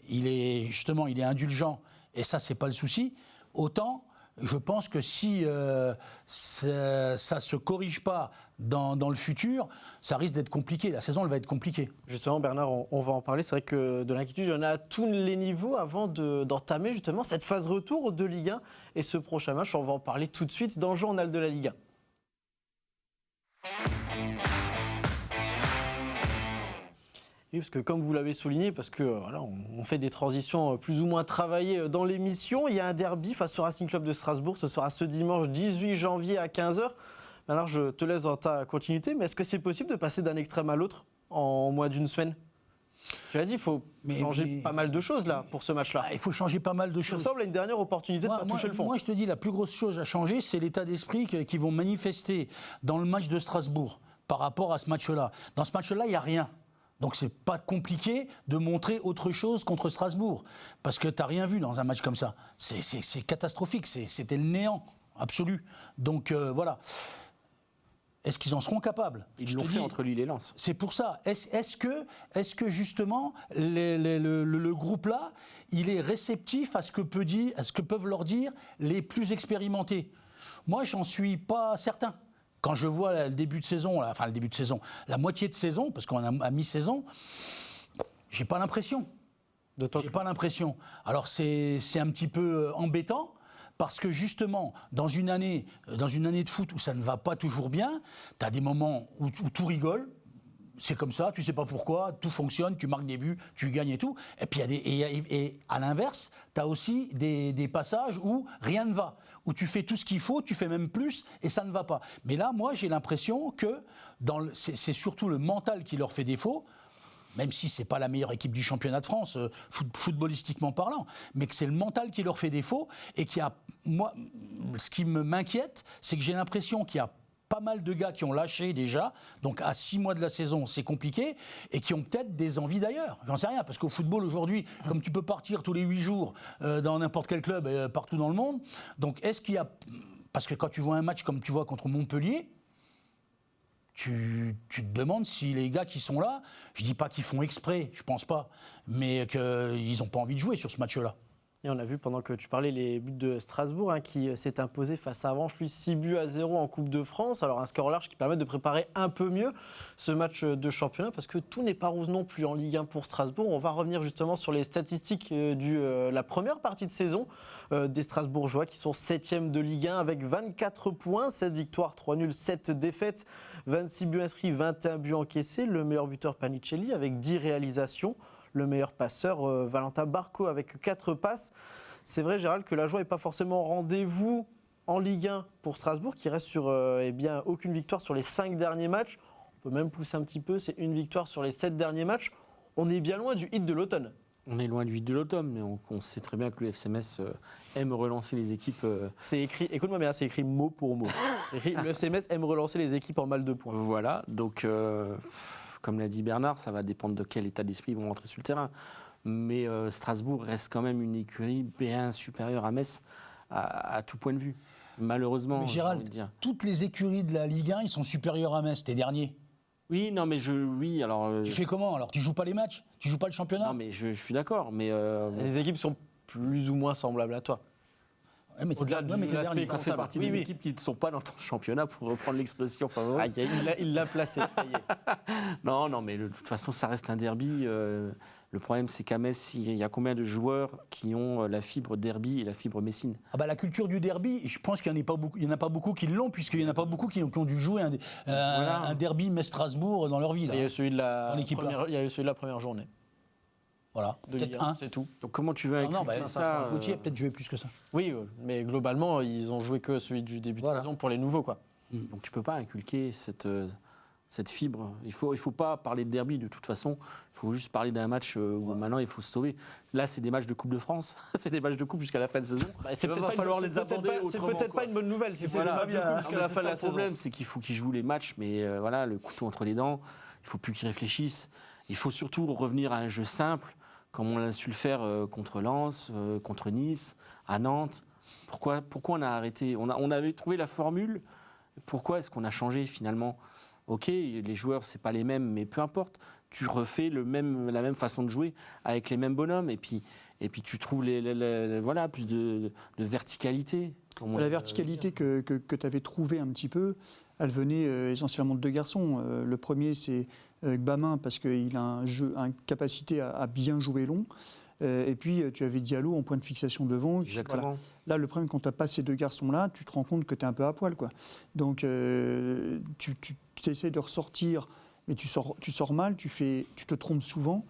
il est indulgent, et ça, c'est pas le souci. Autant, je pense que si ça se corrige pas dans le futur, ça risque d'être compliqué. La saison, elle va être compliquée. Justement, Bernard, on va en parler. C'est vrai que de l'inquiétude, il y en a à tous les niveaux avant d'entamer justement cette phase retour de Ligue 1. Et ce prochain match, on va en parler tout de suite dans le journal de la Ligue 1. Oui, parce que comme vous l'avez souligné, parce que voilà, on fait des transitions plus ou moins travaillées dans l'émission, il y a un derby face au Racing Club de Strasbourg. Ce sera ce dimanche 18 janvier à 15h. Alors je te laisse dans ta continuité, mais est-ce que c'est possible de passer d'un extrême à l'autre en moins d'une semaine ? Je l'ai dit, il faut changer pas mal de choses là pour ce match-là. Il faut changer pas mal de choses. Ça ressemble à une dernière opportunité de ne pas toucher le fond. Moi, je te dis, la plus grosse chose à changer, c'est l'état d'esprit qu'ils vont manifester dans le match de Strasbourg par rapport à ce match-là. Dans ce match-là, il n'y a rien. Donc c'est pas compliqué de montrer autre chose contre Strasbourg, parce que tu n'as rien vu dans un match comme ça. C'est catastrophique, c'était le néant absolu. Donc voilà. Est-ce qu'ils en seront capables ? Ils l'ont fait entre Lille et Lens. C'est pour ça. Est-ce que justement le groupe-là, il est réceptif à ce que peuvent leur dire les plus expérimentés ? Moi, j'en suis pas certain. Quand je vois le début de saison, la moitié de saison, parce qu'on a mi-saison, j'ai pas l'impression. Pas l'impression. Alors c'est un petit peu embêtant, parce que justement, dans une année de foot où ça ne va pas toujours bien, tu as des moments où tout rigole. C'est comme ça, tu sais pas pourquoi, tout fonctionne, tu marques des buts, tu gagnes et tout. Et puis et à l'inverse, tu as aussi des passages où rien ne va, où tu fais tout ce qu'il faut, tu fais même plus et ça ne va pas. Mais là, moi, j'ai l'impression que c'est surtout le mental qui leur fait défaut, même si c'est pas la meilleure équipe du championnat de France, footballistiquement parlant, mais que c'est le mental qui leur fait défaut et moi, ce qui m'inquiète, c'est que j'ai l'impression qu'il y a pas mal de gars qui ont lâché déjà, donc à 6 mois de la saison, c'est compliqué, et qui ont peut-être des envies d'ailleurs. J'en sais rien, parce qu'au football aujourd'hui, comme tu peux partir tous les 8 jours dans n'importe quel club partout dans le monde, donc est-ce qu'il y a... Parce que quand tu vois un match comme tu vois contre Montpellier, tu te demandes si les gars qui sont là, je dis pas qu'ils font exprès, je pense pas, mais qu'ils n'ont pas envie de jouer sur ce match-là. Et on a vu pendant que tu parlais les buts de Strasbourg qui s'est imposé face à Avranches, lui 6-0 en Coupe de France. Alors un score large qui permet de préparer un peu mieux ce match de championnat parce que tout n'est pas rose non plus en Ligue 1 pour Strasbourg. On va revenir justement sur les statistiques de la première partie de saison des Strasbourgeois qui sont 7e de Ligue 1 avec 24 points, 7 victoires, 3 nuls, 7 défaites, 26 buts inscrits, 21 buts encaissés. Le meilleur buteur Panicelli avec 10 réalisations. Le meilleur passeur, Valentin Barco, avec 4 passes. C'est vrai, Gérald, que la joie n'est pas forcément au rendez-vous en Ligue 1 pour Strasbourg, qui reste sur aucune victoire sur les 5 derniers matchs. On peut même pousser un petit peu, c'est une victoire sur les 7 derniers matchs. On est bien loin du hit de l'automne. On est loin du hit de l'automne, mais on sait très bien que le FC Metz aime relancer les équipes. C'est écrit, écoute-moi bien, c'est écrit mot pour mot. Le FC Metz aime relancer les équipes en mal de points. Voilà, donc... comme l'a dit Bernard, ça va dépendre de quel état d'esprit ils vont rentrer sur le terrain. Mais Strasbourg reste quand même une écurie bien supérieure à Metz à tout point de vue. Malheureusement, mais Gérald, toutes les écuries de la Ligue 1, ils sont supérieurs à Metz, t'es dernier. Oui, non, mais alors... Tu fais comment alors? Tu joues pas les matchs? Tu joues pas le championnat? Non, mais je suis d'accord, mais... Les équipes sont plus ou moins semblables à toi. Ouais, mais au-delà de l'aspect ça fait partie des équipes qui ne sont pas dans ton championnat, pour reprendre l'expression favorite. Il l'a placé, ça y est. Non, mais de toute façon, ça reste un derby. Le problème, c'est qu'à Metz, il y a combien de joueurs qui ont la fibre derby et la fibre messine? La culture du derby, je pense qu'il n'y en a pas beaucoup qui l'ont, puisqu'il n'y en a pas beaucoup qui ont dû jouer un derby Metz-Strasbourg dans leur vie. Là, il y a eu celui de la première journée. Voilà, peut-être un, c'est tout. Donc comment tu veux inculquer ça Gauthier a peut-être joué plus que ça. Oui, mais globalement, ils ont joué que celui du début de saison pour les nouveaux, quoi. Donc tu peux pas inculquer cette fibre. Il faut pas parler de derby de toute façon. Il faut juste parler d'un match où maintenant il faut se sauver. Là, c'est des matchs de Coupe de France. C'est des matchs de Coupe jusqu'à la fin de saison. Il va falloir les aborder autrement. C'est peut-être pas une bonne nouvelle si c'est des matchs de Coupe jusqu'à la fin de la saison. Le problème, c'est qu'il faut qu'ils jouent les matchs, mais le couteau entre les dents. Il faut plus qu'ils réfléchissent. Il faut surtout revenir à un jeu simple, comme on a su le faire contre Lens, contre Nice, à Nantes. Pourquoi on a arrêté? On avait trouvé la formule. Pourquoi est-ce qu'on a changé finalement? Ok, les joueurs, c'est pas les mêmes, mais peu importe. Tu refais la même façon de jouer avec les mêmes bonhommes, et puis tu trouves plus de verticalité. La verticalité que tu avais trouvée un petit peu, elle venait essentiellement de 2 garçons. Le premier, c'est Gbamin, parce qu'il a une capacité à bien jouer long. Et puis, tu avais Diallo en point de fixation devant. Exactement. Voilà. Là, le problème, quand tu n'as pas ces 2 garçons-là, tu te rends compte que tu es un peu à poil, quoi. Donc, tu essaies de ressortir, mais tu sors mal, tu te trompes souvent.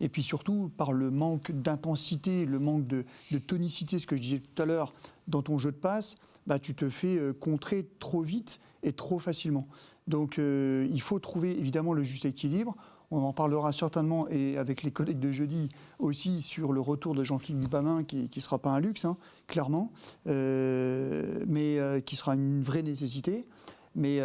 Et puis surtout, par le manque d'intensité, le manque de tonicité, ce que je disais tout à l'heure, dans ton jeu de passe, tu te fais contrer trop vite et trop facilement. Donc, il faut trouver évidemment le juste équilibre. On en parlera certainement, et avec les collègues de jeudi aussi, sur le retour de Jean-Philippe Gbamin, qui ne sera pas un luxe, hein, clairement, mais qui sera une vraie nécessité. Mais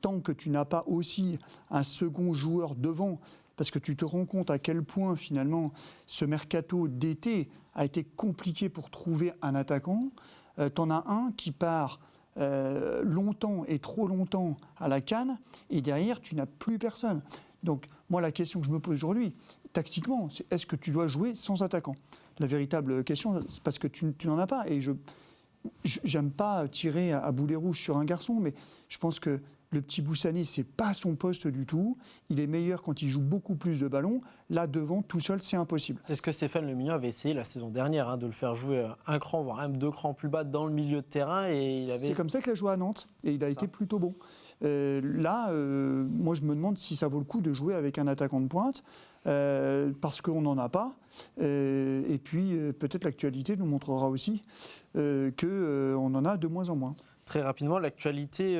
tant que tu n'as pas aussi un second joueur devant, parce que tu te rends compte à quel point, finalement, ce mercato d'été a été compliqué pour trouver un attaquant, tu en as un qui part longtemps et trop longtemps à la CAN, et derrière, tu n'as plus personne. Donc, moi, la question que je me pose aujourd'hui, tactiquement, c'est est-ce que tu dois jouer sans attaquant? La véritable question, c'est parce que tu n'en as pas. Et j'aime pas tirer à boulet rouge sur un garçon, mais je pense que le petit Boussané, c'est pas son poste du tout. Il est meilleur quand il joue beaucoup plus de ballons. Là, devant, tout seul, c'est impossible. C'est ce que Stéphane Le Mignon avait essayé la saison dernière, de le faire jouer un cran, voire même 2 crans plus bas dans le milieu de terrain. C'est comme ça qu'il a joué à Nantes, et il a été plutôt bon. Moi, je me demande si ça vaut le coup de jouer avec un attaquant de pointe, parce qu'on n'en a pas. Et puis, peut-être l'actualité nous montrera aussi qu'on en a de moins en moins. Très rapidement, l'actualité,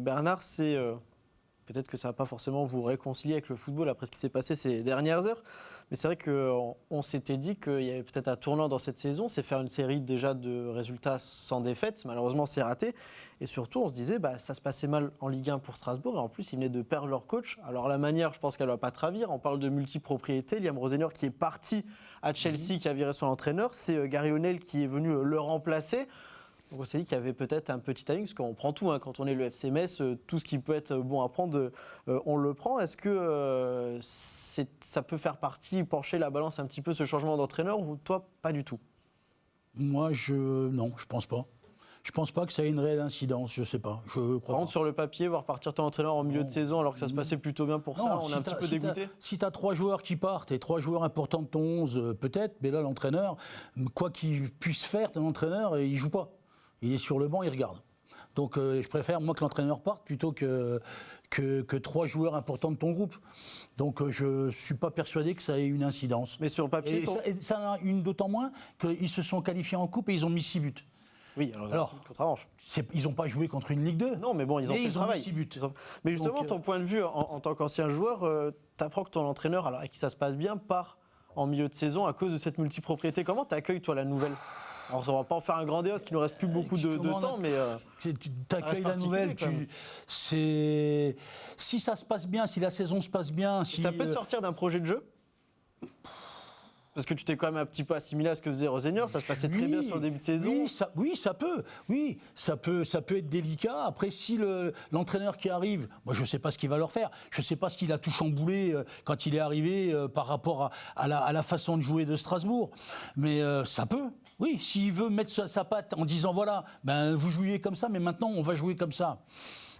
Bernard, c'est peut-être que ça ne va pas forcément vous réconcilier avec le football après ce qui s'est passé ces dernières heures. Mais c'est vrai qu'on s'était dit qu'il y avait peut-être un tournant dans cette saison, c'est faire une série déjà de résultats sans défaite. Malheureusement, c'est raté. Et surtout, on se disait, ça se passait mal en Ligue 1 pour Strasbourg. Et en plus, ils venaient de perdre leur coach. Alors la manière, je pense qu'elle ne va pas te ravir. On parle de multipropriété. Liam Rosenior qui est parti à Chelsea, qui a viré son entraîneur. C'est Gary O'Neill qui est venu le remplacer. Donc on s'est dit qu'il y avait peut-être un petit timing, parce qu'on prend tout, quand on est le FC Metz, tout ce qui peut être bon à prendre, on le prend. Est-ce que ça peut faire partie, pencher la balance un petit peu, ce changement d'entraîneur, ou toi, pas du tout? Moi, non, je pense pas. Je pense pas que ça ait une réelle incidence, je sais pas. Je crois Par contre, sur le papier, voir partir ton entraîneur en milieu de saison alors que ça se passait plutôt bien pour ça, on est un petit peu dégoûté. Si tu as 3 joueurs qui partent et 3 joueurs importants de ton 11, peut-être, mais là, l'entraîneur, quoi qu'il puisse faire, ton entraîneur, il joue pas. Il est sur le banc, il regarde. Donc je préfère, moi, que l'entraîneur parte plutôt que 3 joueurs importants de ton groupe. Donc je ne suis pas persuadé que ça ait une incidence. Mais sur le papier... Et ça a une d'autant moins qu'ils se sont qualifiés en coupe et ils ont mis 6 buts. Oui, alors contre Aranche. Ils n'ont pas joué contre une Ligue 2. Non, mais bon, ils ont fait le travail. Mis 6 buts. Mais justement, ton point de vue, en tant qu'ancien joueur, tu apprends que ton entraîneur, alors avec qui ça se passe bien, part en milieu de saison à cause de cette multipropriété. Comment t'accueilles, toi, la nouvelle ? Alors, on va pas en faire un grandiose, qu'il nous reste plus beaucoup de temps, mais... Tu accueilles la nouvelle, si ça se passe bien, si la saison se passe bien... Si, ça peut te sortir d'un projet de jeu ? Parce que tu t'es quand même un petit peu assimilé à ce que faisait Rosenior, ça se passait très bien sur le début de saison. Oui, ça peut. Oui, ça peut être délicat. Après, si l'entraîneur qui arrive, moi je ne sais pas ce qu'il va leur faire. Je ne sais pas ce qu'il a tout chamboulé quand il est arrivé par rapport à la façon de jouer de Strasbourg. Mais ça peut. Oui, s'il veut mettre sa patte en disant voilà, vous jouiez comme ça, mais maintenant on va jouer comme ça.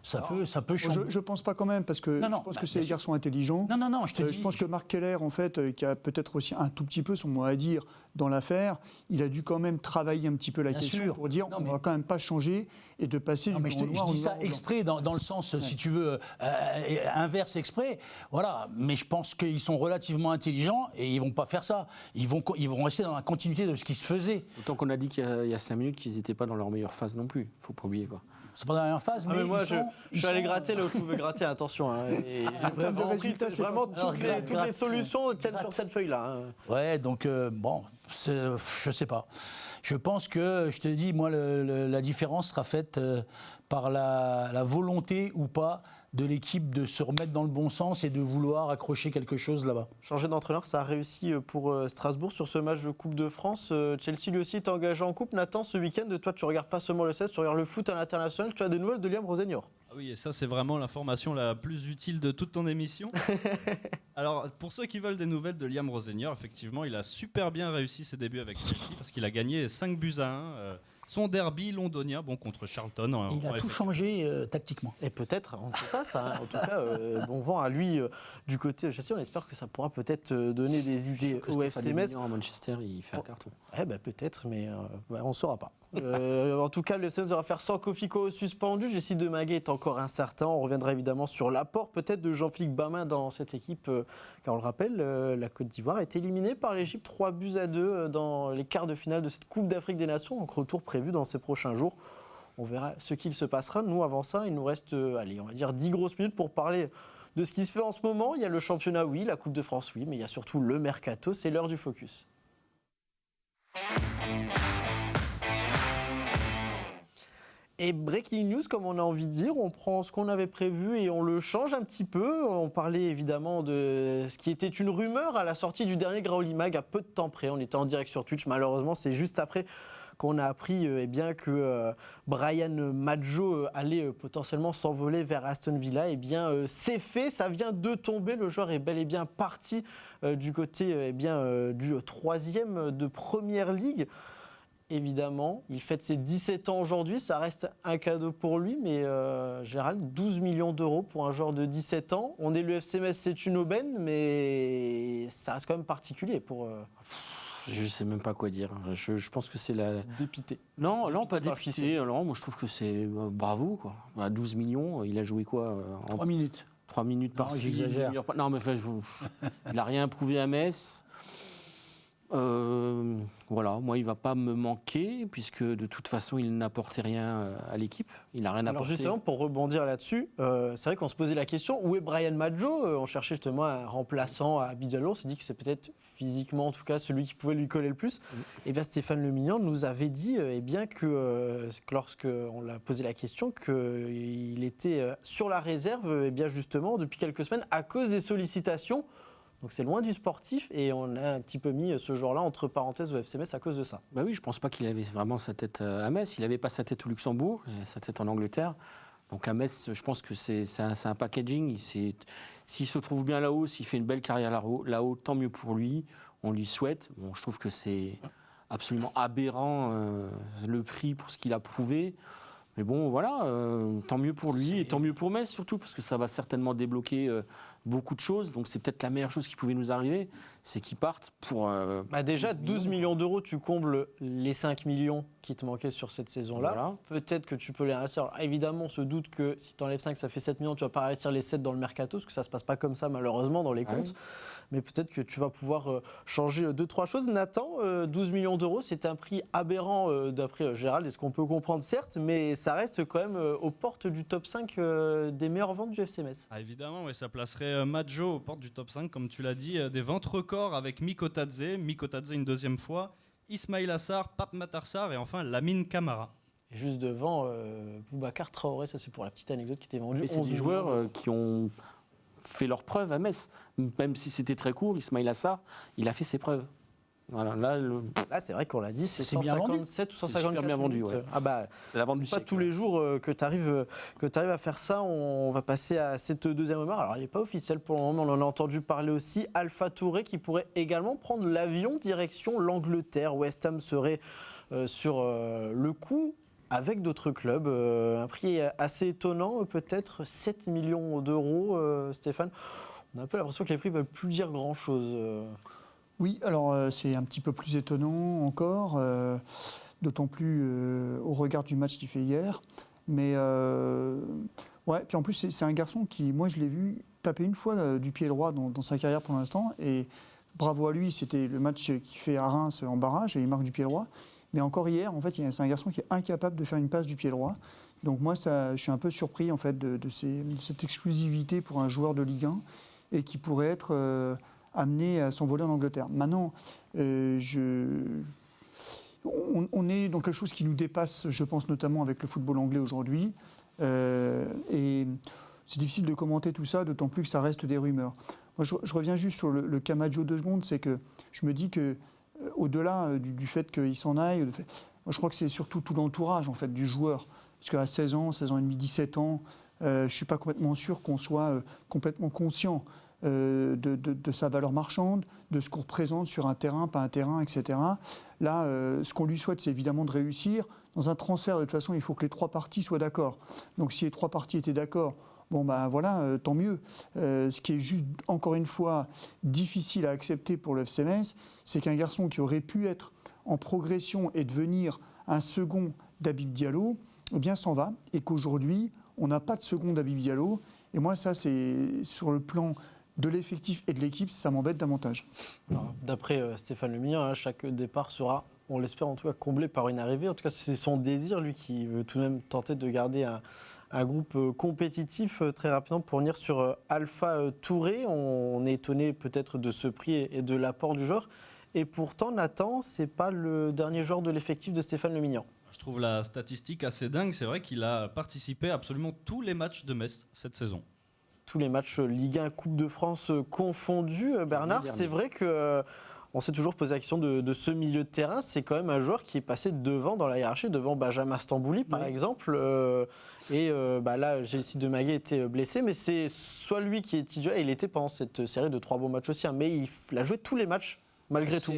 Ça peut changer. Je pense pas quand même, parce que je pense que c'est des garçons intelligents. Non, je pense que Marc Keller, en fait, qui a peut-être aussi un tout petit peu son mot à dire dans l'affaire, il a dû quand même travailler un petit peu la question pour dire on va quand même pas changer et de passer du je dis ça exprès dans le sens, si tu veux, inverse exprès. Voilà, mais je pense qu'ils sont relativement intelligents et ils vont pas faire ça. Ils vont rester dans la continuité de ce qui se faisait. Autant qu'on a dit qu'il y a 5 minutes qu'ils n'étaient pas dans leur meilleure phase non plus. Faut pas oublier quoi. C'est pas dans la même phase, mais moi, je suis allé gratter là où je pouvais gratter, attention. Et j'ai vraiment toutes les solutions tiennent sur cette feuille-là. Ouais, donc je sais pas. Je pense que, je te dis, moi, la différence sera faite par la volonté ou pas de l'équipe de se remettre dans le bon sens et de vouloir accrocher quelque chose là-bas. Changer d'entraîneur, ça a réussi pour Strasbourg sur ce match de Coupe de France. Chelsea lui aussi est engagé en Coupe. Nathan, ce week-end, toi, tu ne regardes pas seulement le 16, tu regardes le foot à l'international. Tu as des nouvelles de Liam Rosenior? Oui, et ça, c'est vraiment l'information la plus utile de toute ton émission. Alors, pour ceux qui veulent des nouvelles de Liam Rosenior, effectivement, il a super bien réussi ses débuts avec Chelsea parce qu'il a gagné 5-1. Son derby londonien, contre Charlton. Il a tout changé tactiquement. Et peut-être, on ne sait pas ça. En tout cas, bon vent à lui du côté Chelsea. On espère que ça pourra peut-être donner des idées au FC Metz. À Manchester, il fait un carton. Peut-être, mais on ne saura pas. En tout cas, le FC Metz devra faire sans Kofico suspendu. Jessie Demaguet est encore incertain. On reviendra évidemment sur l'apport peut-être de Jean-Philippe Bamin dans cette équipe. Car on le rappelle, la Côte d'Ivoire a été éliminée par l'Égypte 3-2 dans les quarts de finale de cette Coupe d'Afrique des Nations. Donc retour prévu dans ces prochains jours. On verra ce qu'il se passera. Nous, avant ça, il nous reste, on va dire 10 grosses minutes pour parler de ce qui se fait en ce moment. Il y a le championnat, oui, la Coupe de France, oui, mais il y a surtout le mercato. C'est l'heure du focus. Et breaking news, comme on a envie de dire, on prend ce qu'on avait prévu et on le change un petit peu. On parlait évidemment de ce qui était une rumeur à la sortie du dernier Graouli Mag à peu de temps près. On était en direct sur Twitch, malheureusement, c'est juste après qu'on a appris que Brian Maggio allait potentiellement s'envoler vers Aston Villa. C'est fait, ça vient de tomber. Le joueur est bel et bien parti du côté du 3e de Première Ligue. Évidemment, il fête ses 17 ans aujourd'hui, ça reste un cadeau pour lui, mais Gérald, 12 millions d'euros pour un joueur de 17 ans. On est le FC Metz, c'est une aubaine, mais ça reste quand même particulier pour... Je ne sais même pas quoi dire. Je pense que c'est la... Dépité. Non, pas dépité. Alors, moi, je trouve que c'est bravo, quoi. À 12 millions, il a joué quoi 3 minutes. 3 minutes par-ci. J'exagère. Non, mais il n'a rien prouvé à Metz. Voilà, moi il va pas me manquer puisque de toute façon il n'apportait rien à l'équipe, il n'a rien Alors apporté. justement, pour rebondir là-dessus, c'est vrai qu'on se posait la question, où est Brian Maggio? On cherchait justement un remplaçant à Habib Diallo, on s'est dit que c'est peut-être physiquement en tout cas celui qui pouvait lui coller le plus. Et bien Stéphane Le Mignan nous avait dit que lorsqu'on l'a posé la question, qu'il était sur la réserve et bien justement depuis quelques semaines à cause des sollicitations. Donc c'est loin du sportif et on a un petit peu mis ce joueur-là entre parenthèses au FC Metz à cause de ça. Bah oui, je pense pas qu'il avait vraiment sa tête à Metz. Il n'avait pas sa tête au Luxembourg, il avait sa tête en Angleterre. Donc à Metz, je pense que c'est un packaging. S'il se trouve bien là-haut, s'il fait une belle carrière là-haut, tant mieux pour lui. On lui souhaite. Bon, je trouve que c'est absolument aberrant le prix pour ce qu'il a prouvé. Mais bon, voilà, tant mieux pour lui et tant mieux pour Metz surtout, parce que ça va certainement débloquer beaucoup de choses. Donc c'est peut-être la meilleure chose qui pouvait nous arriver, c'est qu'ils partent pour... Déjà, 12 millions d'euros, tu combles les 5 millions qui te manquaient sur cette saison-là. Voilà. Peut-être que tu peux les investir. Alors, évidemment, on se doute que si tu enlèves 5, ça fait 7 millions, tu vas pas investir les 7 dans le mercato, parce que ça se passe pas comme ça malheureusement dans les comptes. Mais peut-être que tu vas pouvoir changer 2-3 choses. Nathan, 12 millions d'euros, c'est un prix aberrant d'après Gérald, est-ce qu'on peut comprendre certes, mais ça reste quand même aux portes du top 5 des meilleures ventes du FC Metz. Ah, évidemment, ouais, ça placerait Maggio aux portes du top 5, comme tu l'as dit. Des ventes records avec Mikotadze une deuxième fois, Ismail Assar, Pape Matarsar et enfin Lamine Camara. Et juste devant, Boubacar Traoré, ça c'est pour la petite anecdote qui était vendue. Mais c'est des joueurs qui ont fait leurs preuves à Metz. Même si c'était très court, Ismail Assar, il a fait ses preuves. Voilà, là, c'est vrai qu'on l'a dit, c'est bien 157 ou 154 C'est super bien vendu, minutes. ouais. Ah bah, c'est la vente du c'est pas siècle. tous les jours que tu arrives à faire ça. On va passer à cette deuxième rumeur. Alors, elle n'est pas officielle pour le moment, mais on en a entendu parler aussi. Alpha Touré qui pourrait également prendre l'avion direction l'Angleterre. West Ham serait sur le coup avec d'autres clubs. Un prix assez étonnant, peut-être 7 millions d'euros, Stéphane. On a un peu l'impression que les prix ne veulent plus dire grand-chose. Oui, alors c'est un petit peu plus étonnant encore, d'autant plus au regard du match qu'il fait hier. Mais ouais, puis en plus c'est un garçon qui, moi je l'ai vu taper une fois du pied droit dans sa carrière pour l'instant. Et bravo à lui, c'était le match qu'il fait à Reims en barrage et il marque du pied droit. Mais encore hier, en fait, c'est un garçon qui est incapable de faire une passe du pied droit. Donc moi, je suis un peu surpris en fait de cette exclusivité pour un joueur de Ligue 1 et qui pourrait être amené à s'envoler en Angleterre. Maintenant, on est dans quelque chose qui nous dépasse, je pense notamment avec le football anglais aujourd'hui. Et c'est difficile de commenter tout ça, d'autant plus que ça reste des rumeurs. Moi, je reviens juste sur le cas Maggio 2 secondes, c'est que je me dis que au-delà du fait qu'il s'en aille, moi, je crois que c'est surtout tout l'entourage en fait, du joueur. Parce qu'à 16 ans et demi, 17 ans, je ne suis pas complètement sûr qu'on soit complètement conscient de sa valeur marchande, de ce qu'on représente sur un terrain, pas un terrain, etc. Là, ce qu'on lui souhaite, c'est évidemment de réussir. Dans un transfert, de toute façon, il faut que les 3 parties soient d'accord. Donc si les 3 parties étaient d'accord, bon ben voilà, tant mieux. Ce qui est juste, encore une fois, difficile à accepter pour le FC Metz, c'est qu'un garçon qui aurait pu être en progression et devenir un second d'Habib Diallo, eh bien s'en va, et qu'aujourd'hui, on n'a pas de second d'Habib Diallo. Et moi, ça, c'est sur le plan de l'effectif et de l'équipe, ça m'embête davantage. D'après Stéphane Le Mignan, chaque départ sera, on l'espère en tout cas, comblé par une arrivée. En tout cas, c'est son désir, lui, qui veut tout de même tenter de garder un groupe compétitif très rapidement. Pour venir sur Alpha Touré, on est étonné peut-être de ce prix et de l'apport du joueur. Et pourtant, Nathan, ce n'est pas le dernier joueur de l'effectif de Stéphane Le Mignan. Je trouve la statistique assez dingue. C'est vrai qu'il a participé à absolument tous les matchs de Metz cette saison. Tous les matchs Ligue 1, Coupe de France confondus. Bernard, c'est vrai que on s'est toujours posé la question de ce milieu de terrain. C'est quand même un joueur qui est passé devant dans la hiérarchie, devant Benjamin Stambouli par exemple. Là, Gelsi Demagué était blessé, mais c'est soit lui qui est titulaire. Il était pendant cette série de 3 bons matchs aussi, mais il a joué tous les matchs. Malgré tout.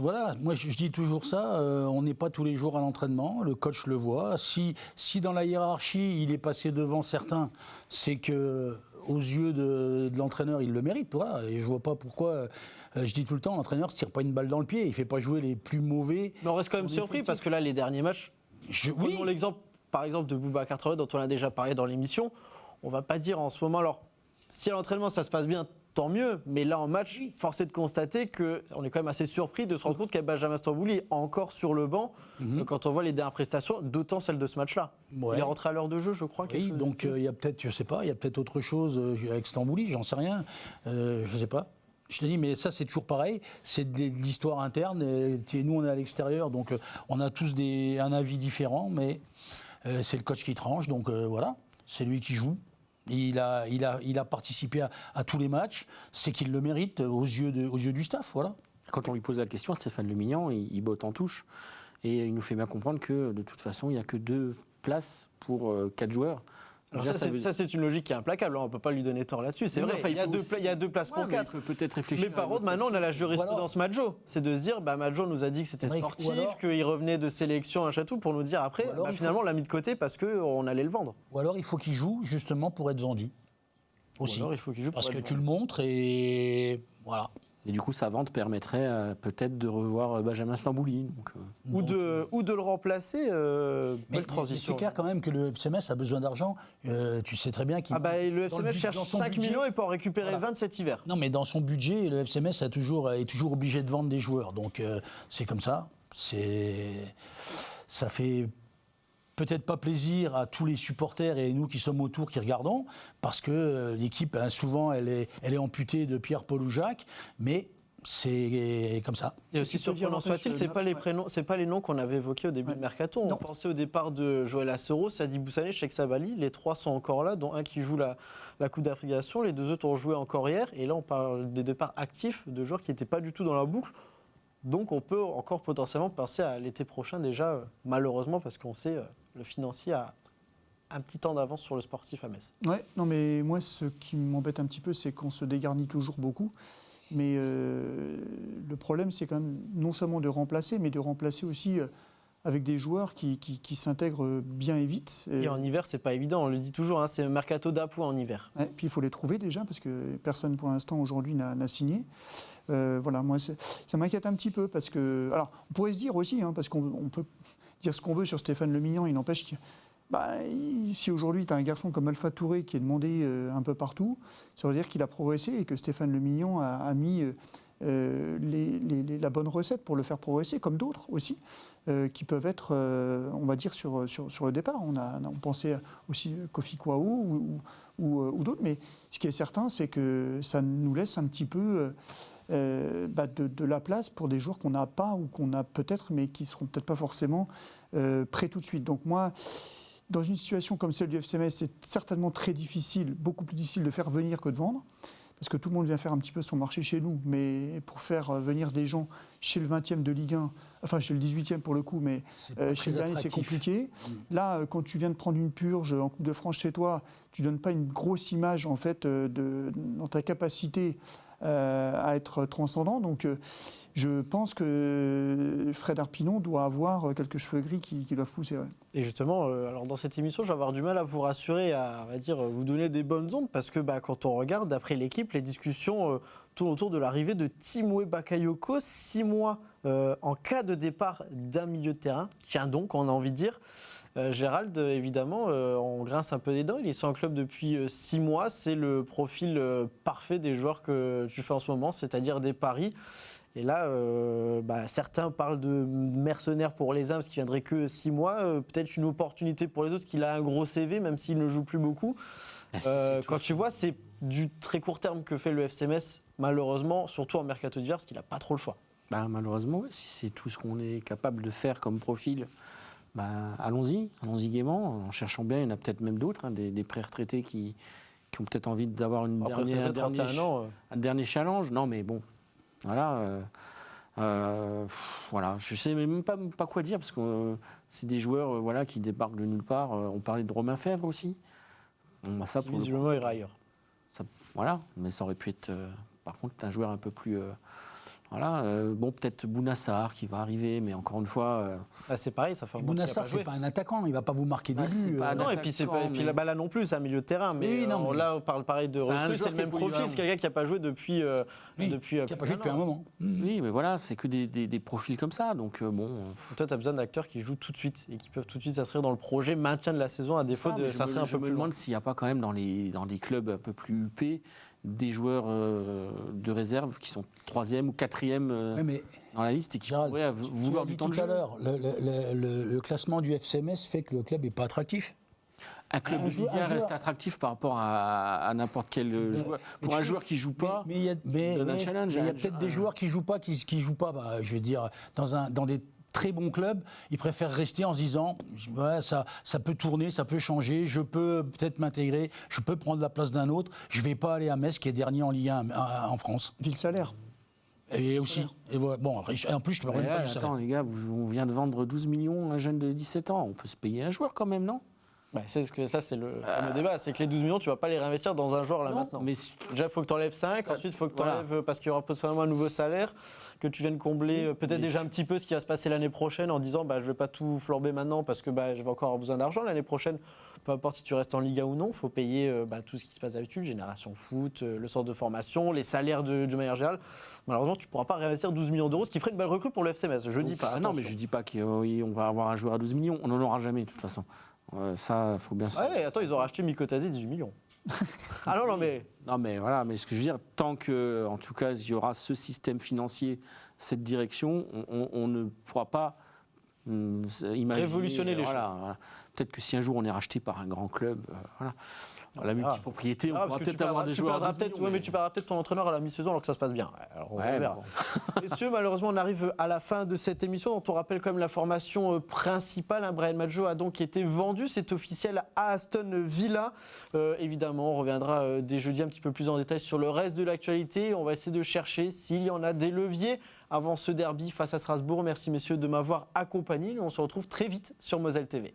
Voilà, moi je dis toujours ça, on n'est pas tous les jours à l'entraînement, le coach le voit. Si dans la hiérarchie il est passé devant certains, c'est que aux yeux de l'entraîneur, il le mérite. Voilà. Et je vois pas pourquoi, je dis tout le temps, l'entraîneur ne tire pas une balle dans le pied, il ne fait pas jouer les plus mauvais. Mais on reste quand même surpris parce que là, les derniers matchs, prenons l'exemple par exemple de Boubacar Traoré dont on a déjà parlé dans l'émission, on ne va pas dire en ce moment, alors si à l'entraînement ça se passe bien, tant mieux. Mais là, en match, force est de constater qu'on est quand même assez surpris de se rendre compte qu'il y a Benjamin Stambouli encore sur le banc quand on voit les dernières prestations, d'autant celle de ce match-là. Ouais. Il est rentré à l'heure de jeu, je crois. Oui, donc il y a peut-être, je sais pas, il y a peut-être autre chose avec Stambouli, j'en sais rien. Je sais pas. Je te dis, mais ça, c'est toujours pareil. C'est de l'histoire interne. Et nous, on est à l'extérieur, donc on a tous un avis différent, mais c'est le coach qui tranche, donc voilà, c'est lui qui joue. Il a participé à tous les matchs, c'est qu'il le mérite aux yeux du staff, voilà. Quand on lui pose la question, Stéphane Le Mignan, il botte en touche et il nous fait bien comprendre que de toute façon, il n'y a que 2 places pour 4 joueurs. Alors ça, c'est une logique qui est implacable, on ne peut pas lui donner tort là-dessus, c'est vrai, il y a 2 places pour 4. Peut-être réfléchir. Mais par contre, maintenant, on a la jurisprudence Madjo. C'est de se dire, Madjo nous a dit que c'était sportif, qu'il revenait de sélection à Château, pour nous dire après, finalement, on l'a mis de côté parce qu'on allait le vendre. Ou alors, il faut qu'il joue justement pour être vendu. Aussi. Ou alors, il faut qu'il joue parce que tu le montres et voilà. Et du coup, sa vente permettrait peut-être de revoir Benjamin Stambouli. Ou de le remplacer. Belle transition. C'est clair quand même que le FCMS a besoin d'argent. Tu sais très bien qu'il. Le FCMS cherche 5 millions et peut en récupérer 20 cet hiver. Non, mais dans son budget, le FCMS est toujours obligé de vendre des joueurs. Donc c'est comme ça. Ça fait peut-être pas plaisir à tous les supporters et nous qui sommes autour, qui regardons, parce que l'équipe, souvent, elle est amputée de Pierre-Paul ou Jacques, mais c'est comme ça. Et aussi surprenant soit-il, c'est pas les noms qu'on avait évoqués au début de Mercato. On pensait au départ de Joël Assero, Sadi Boussane, Cheikh Sabali. Les 3 sont encore là, dont un qui joue la Coupe d'Afrique des Nations. Les 2 autres ont joué encore hier. Et là, on parle des départs actifs de joueurs qui n'étaient pas du tout dans la boucle. Donc on peut encore potentiellement penser à l'été prochain déjà, malheureusement, parce qu'on sait le financier a un petit temps d'avance sur le sportif à Metz. Ouais, non mais moi ce qui m'embête un petit peu, c'est qu'on se dégarnit toujours beaucoup. Mais le problème, c'est quand même non seulement de remplacer, mais de remplacer aussi avec des joueurs qui s'intègrent bien et vite. Et en hiver, c'est pas évident, on le dit toujours, c'est un mercato d'appoint en hiver. Ouais, puis il faut les trouver déjà, parce que personne pour l'instant aujourd'hui n'a signé. Voilà, moi ça m'inquiète un petit peu, parce que... Alors, on pourrait se dire aussi, parce qu'on peut dire ce qu'on veut sur Stéphane Le Mignan, il n'empêche que... si aujourd'hui tu as un garçon comme Alpha Touré qui est demandé un peu partout, ça veut dire qu'il a progressé et que Stéphane Le Mignan a mis la bonne recette pour le faire progresser, comme d'autres aussi, qui peuvent être, on va dire, sur le départ. On pensait aussi Kofi Kouaou ou d'autres, mais ce qui est certain, c'est que ça nous laisse un petit peu de la place pour des joueurs qu'on n'a pas ou qu'on a peut-être, mais qui ne seront peut-être pas forcément prêts tout de suite. Donc moi, dans une situation comme celle du FCMS, c'est certainement très difficile, beaucoup plus difficile de faire venir que de vendre, parce que tout le monde vient faire un petit peu son marché chez nous, mais pour faire venir des gens chez le 20e de Ligue 1, enfin chez le 18e pour le coup, mais chez le dernier c'est compliqué. Là, quand tu viens de prendre une purge en Coupe de France chez toi, tu ne donnes pas une grosse image en fait dans ta capacité à être transcendant. Donc je pense que Fred Arpinon doit avoir quelques cheveux gris qui doivent pousser. Ouais. Et justement, alors dans cette émission, je vais avoir du mal à vous rassurer, à vous donner des bonnes ondes, parce que quand on regarde, d'après l'équipe, les discussions tournent autour de l'arrivée de Timoué Bakayoko, 6 mois en cas de départ d'un milieu de terrain. Tiens donc, on a envie de dire. Gérald, évidemment, on grince un peu des dents. Il est sur un club depuis 6 mois. C'est le profil parfait des joueurs que tu fais en ce moment, c'est-à-dire des paris. Et là, certains parlent de mercenaires pour les uns parce qu'il ne viendrait que 6 mois. Peut-être une opportunité pour les autres, qu'il a un gros CV, même s'il ne joue plus beaucoup. Quand tu vois, c'est du très court terme que fait le FCMS, malheureusement, surtout en mercato d'hiver, parce qu'il n'a pas trop le choix. Malheureusement, oui, si c'est tout ce qu'on est capable de faire comme profil, allons-y gaiement, en cherchant bien. Il y en a peut-être même d'autres, des pré-retraités qui ont peut-être envie d'avoir un dernier challenge. Non, mais bon, voilà. Voilà, je ne sais même pas quoi dire, parce que c'est des joueurs qui débarquent de nulle part. On parlait de Romain Fèvre aussi. Ça, visiblement, il ira ailleurs. Voilà, mais ça aurait pu être, par contre, un joueur un peu plus... peut-être Bounassar qui va arriver, mais encore une fois... c'est pareil, ça fait un moment Bounassar, c'est pas un attaquant, il ne va pas vous marquer des buts. Non, et puis là non plus, c'est un milieu de terrain. Mais là, on parle pareil de recrue, c'est le même profil, c'est quelqu'un qui n'a pas joué depuis... qui n'a pas joué depuis un moment. Oui, mais voilà, c'est que des profils comme ça, donc bon... Toi, tu as besoin d'acteurs qui jouent tout de suite et qui peuvent tout de suite s'inscrire dans le projet maintien de la saison, à défaut de s'inscrire un peu plus loin. Je me demande s'il n'y a pas quand même dans les clubs un peu plus huppés des joueurs de réserve qui sont 3e ou 4e dans la liste et qui Gérald, pourraient vouloir du temps de tout jeu. à l'heure, le classement du FCMS fait que le club n'est pas attractif. Un club de Ligue 1 reste attractif par rapport à n'importe quel joueur. Pour un joueur qui ne joue pas, mais il y a, donne un challenge. il y a peut-être des joueurs qui jouent pas, qui jouent pas. Je veux dire, dans des très bons clubs, ils préfèrent rester en se disant, ouais, ça peut tourner, ça peut changer, je peux peut-être m'intégrer, je peux prendre la place d'un autre. Je vais pas aller à Metz qui est dernier en Ligue 1 en France. Puis le salaire. Et aussi. Et voilà. Bon, en plus, je te parle Mais pas là, du salaire. attends les gars, on vient de vendre 12 millions à un jeune de 17 ans. On peut se payer un joueur quand même, non? C'est le fameux débat, c'est que les 12 millions, tu ne vas pas les réinvestir dans un joueur là Non, maintenant. mais Déjà, il faut que tu enlèves 5, ensuite, il faut que tu enlèves, parce qu'il y aura possiblement un nouveau salaire, que tu viennes combler peut-être déjà un petit peu ce qui va se passer l'année prochaine en disant je ne vais pas tout flamber maintenant parce que je vais encore avoir besoin d'argent l'année prochaine. Peu importe si tu restes en Liga ou non, il faut payer tout ce qui se passe d'habitude, Génération Foot, le centre de formation, les salaires de manière générale. Malheureusement, tu ne pourras pas réinvestir 12 millions d'euros, ce qui ferait une belle recrue pour le FCMS. Je dis pas. Non, mais je dis pas qu'on va avoir un joueur à 12 millions. On n'en aura jamais de toute façon. Ça, faut bien. Ouais, attends, ils auraient acheté Mikotadze 18 millions. Ah non, mais. Non, mais voilà. Mais ce que je veux dire, tant que, en tout cas, il y aura ce système financier, cette direction, on ne pourra pas imaginer. Révolutionner les choses. Voilà. Peut-être que si un jour on est racheté par un grand club, la multipropriété, on pourra peut-être avoir des joueurs. Mais tu perdras peut-être ton entraîneur à la mi-saison alors que ça se passe bien. Alors on verra. Bon. Messieurs, malheureusement, on arrive à la fin de cette émission dont on rappelle quand même la formation principale. Bryan Maggio a donc été vendu, c'est officiel, à Aston Villa. Évidemment, on reviendra dès jeudi un petit peu plus en détail sur le reste de l'actualité. On va essayer de chercher s'il y en a des leviers avant ce derby face à Strasbourg. Merci messieurs de m'avoir accompagné. On se retrouve très vite sur Moselle TV.